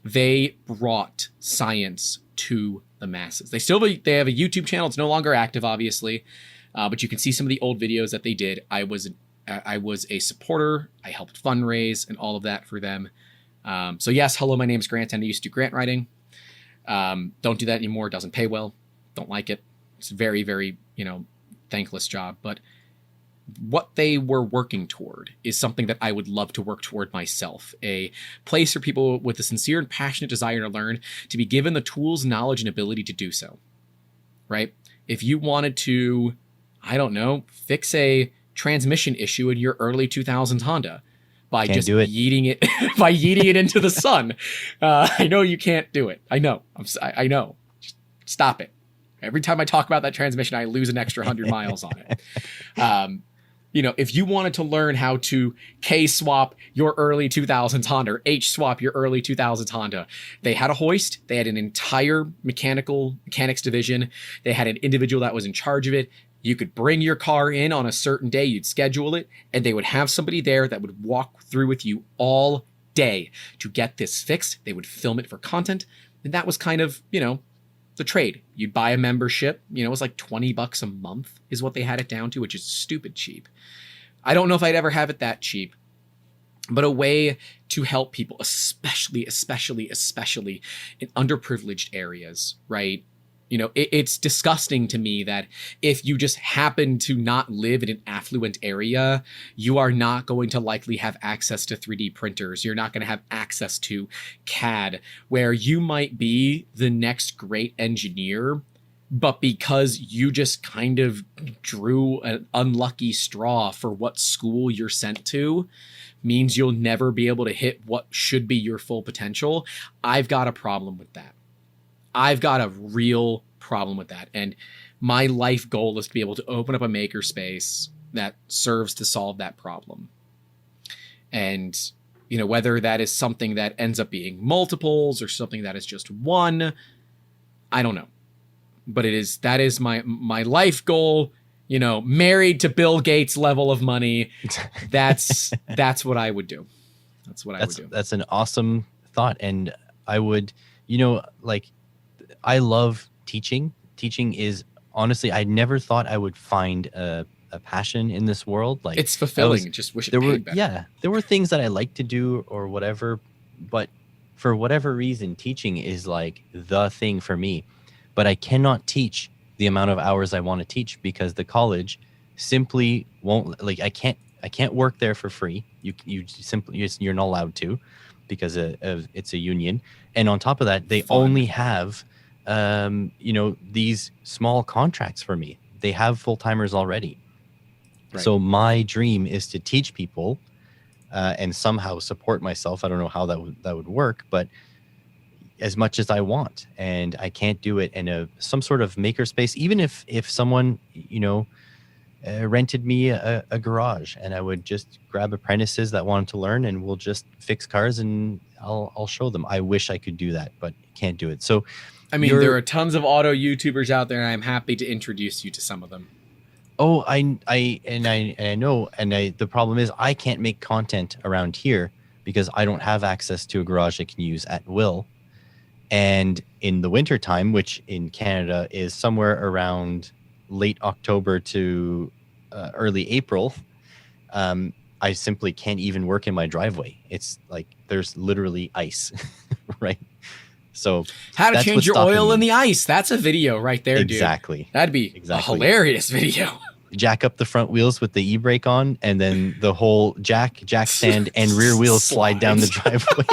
They brought science to the masses. They have a YouTube channel. It's no longer active, obviously, but you can see some of the old videos that they did. I was a supporter. I helped fundraise and all of that for them. So yes, hello, my name is Grant, and I used to do grant writing. Don't do that anymore. It doesn't pay well. Don't like it. It's a very, very, thankless job. But what they were working toward is something that I would love to work toward myself. A place for people with a sincere and passionate desire to learn, to be given the tools, knowledge, and ability to do so. Right? If you wanted to, I don't know, fix a transmission issue in your early 2000s Honda by Can't just do it. yeeting it by yeeting it into the sun. I know you can't do it. I know. I know. Just stop it. Every time I talk about that transmission, I lose an extra 100 miles on it. If you wanted to learn how to K-swap your early 2000s Honda, or H-swap your early 2000s Honda, they had a hoist. They had an entire mechanics division. They had an individual that was in charge of it. You could bring your car in on a certain day. You'd schedule it, and they would have somebody there that would walk through with you all day to get this fixed. They would film it for content. And that was kind of, the trade. You'd buy a membership, it was like $20 a month is what they had it down to, which is stupid cheap. I don't know if I'd ever have it that cheap, but a way to help people, especially in underprivileged areas, right? It's disgusting to me that if you just happen to not live in an affluent area, you are not going to likely have access to 3D printers. You're not going to have access to CAD, where you might be the next great engineer, but because you just kind of drew an unlucky straw for what school you're sent to, means you'll never be able to hit what should be your full potential. I've got a problem with that. I've got a real problem with that. And my life goal is to be able to open up a makerspace that serves to solve that problem. And, whether that is something that ends up being multiples or something that is just one, I don't know. But that is my life goal, married to Bill Gates level of money. That's what I would do. I would do. That's an awesome thought. And I would, I love teaching. Teaching is, honestly, I never thought I would find a passion in this world. Like, it's fulfilling. Just wish it paid better. Yeah, there were things that I like to do or whatever, but for whatever reason, teaching is like the thing for me. But I cannot teach the amount of hours I want to teach because the college simply won't. Like, I can't work there for free. You're not allowed to, because it's a union. And on top of that, they only have these small contracts for me. They have full-timers already. Right. So my dream is to teach people and somehow support myself. I don't know how that would work, but as much as I want, and I can't do it in some sort of makerspace. Even if someone rented me a garage, and I would just grab apprentices that wanted to learn, and we'll just fix cars, and I'll show them. I wish I could do that, but can't do it. So, I mean, there are tons of auto YouTubers out there, and I'm happy to introduce you to some of them. Oh, I know, and the problem is I can't make content around here because I don't have access to a garage I can use at will. And in the wintertime, which in Canada is somewhere around late October to early April, I simply can't even work in my driveway. It's like there's literally ice, right? So how to change your oil in the ice. That's a video right there, exactly. Dude. That'd be a hilarious video. Jack up the front wheels with the e-brake on, and then the whole jack stand and rear wheels slide down the driveway.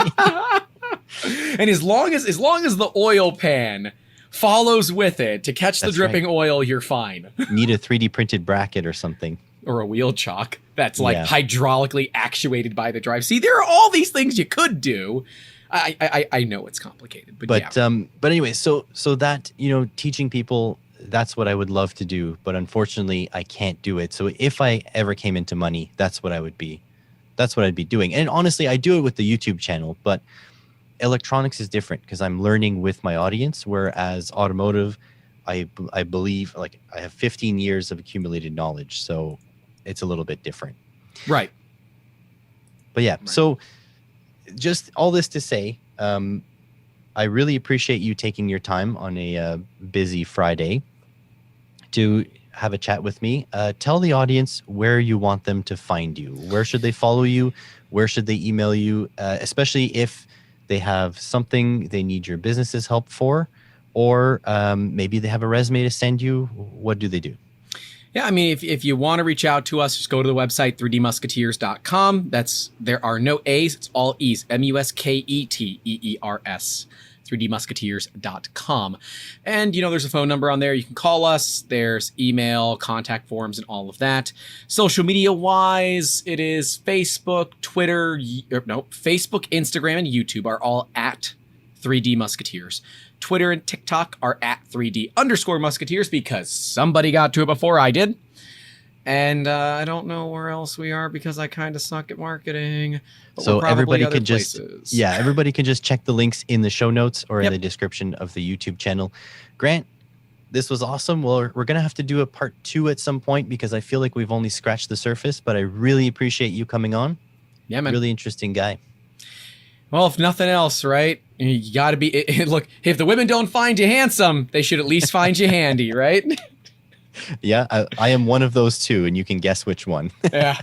And as long as the oil pan follows with it to catch the dripping oil, you're fine. Need a 3D printed bracket or something. Or a wheel chock that's hydraulically actuated by the drive. See, there are all these things you could do. I know it's complicated, but anyway, so that, teaching people, that's what I would love to do, but unfortunately I can't do it. So if I ever came into money, that's what I'd be doing. And honestly, I do it with the YouTube channel, but electronics is different because I'm learning with my audience, whereas automotive, I believe, like, I have 15 years of accumulated knowledge, so it's a little bit different. Right. But yeah, right. So just all this to say, I I really appreciate you taking your time on a busy Friday to have a chat with me. Tell the audience where you want them to find you. Where should they follow you? Where should they email you? Especially if they have something they need your business's help for, or maybe they have a resume to send you. What do they do? Yeah, I mean, if you want to reach out to us, just go to the website, 3dmusketeers.com. There are no A's, it's all E's, Musketeers, 3dmusketeers.com. And, there's a phone number on there. You can call us. There's email, contact forms, and all of that. Social media-wise, it is Facebook, Facebook, Instagram, and YouTube are all at 3D Musketeers. Twitter and TikTok are at 3D_Musketeers because somebody got to it before I did. And I don't know where else we are because I kind of suck at marketing. So everybody can everybody can just check the links in the show notes or in the description of the YouTube channel. Grant, this was awesome. Well, we're going to have to do a part 2 at some point because I feel like we've only scratched the surface, but I really appreciate you coming on. Yeah, man. Really interesting guy. Well, if nothing else, right? You got to be... Look, if the women don't find you handsome, they should at least find you handy, right? Yeah, I am one of those two, and you can guess which one. Yeah.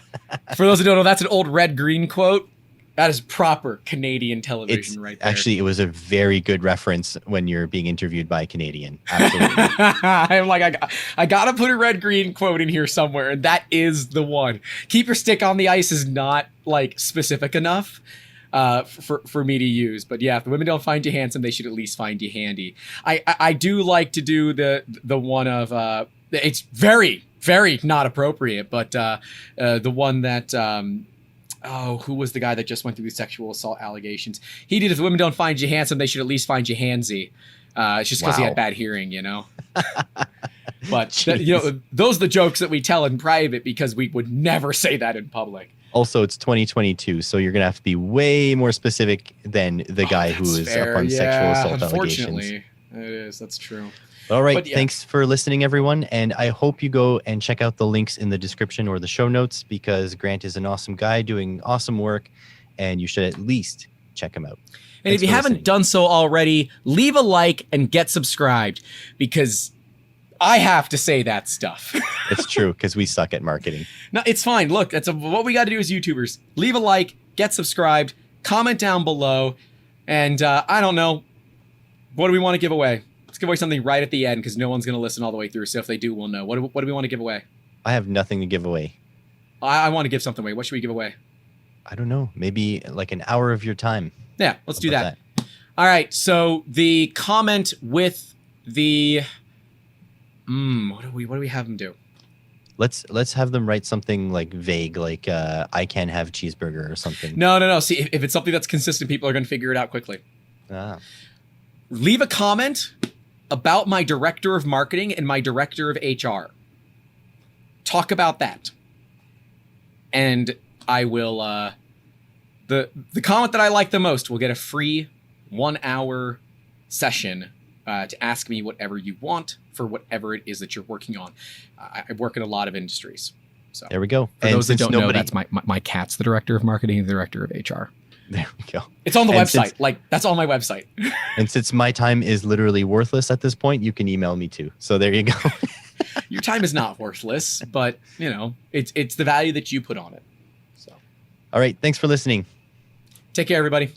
For those who don't know, that's an old Red Green quote. That is proper Canadian television right there. Actually, it was a very good reference when you're being interviewed by a Canadian. Absolutely. I'm like, I got to put a Red Green quote in here somewhere, and that is the one. Keep your stick on the ice is not, specific enough. For me to use, but yeah, if the women don't find you handsome, they should at least find you handy. I do like to do the one of it's very, very not appropriate, but the one that who was the guy that just went through the sexual assault allegations? He did. If the women don't find you handsome, they should at least find you handsy. It's just because he had bad hearing, But those are the jokes that we tell in private because we would never say that in public. Also, it's 2022, so you're going to have to be way more specific than the guy who is up on sexual assault unfortunately, allegations. It is. That's true. All right. Thanks for listening, everyone. And I hope you go and check out the links in the description or the show notes because Grant is an awesome guy doing awesome work, and you should at least check him out. And if you haven't done so already, leave a like and get subscribed because I have to say that stuff. It's true because we suck at marketing. No, it's fine. Look, what we got to do as YouTubers. Leave a like, get subscribed, comment down below, and I don't know. What do we want to give away? Let's give away something right at the end because no one's going to listen all the way through. So if they do, we'll know. What do we want to give away? I have nothing to give away. I want to give something away. What should we give away? I don't know. Maybe like an hour of your time. Yeah, let's do that. All right. So the comment with the... what do we have them do? Let's have them write something like vague, like I can have cheeseburger or something. No. See, if it's something that's consistent, people are going to figure it out quickly. Leave a comment about my director of marketing and my director of HR. Talk about that. And I will the comment that I like the most will get a free 1-hour session to ask me whatever you want for whatever it is that you're working on. I work in a lot of industries. So there we go. For those that don't know, that's my cat's the director of marketing and the director of HR. There we go. It's on the website. That's on my website. And since my time is literally worthless at this point, you can email me too. So there you go. Your time is not worthless, but it's the value that you put on it. So, all right. Thanks for listening. Take care, everybody.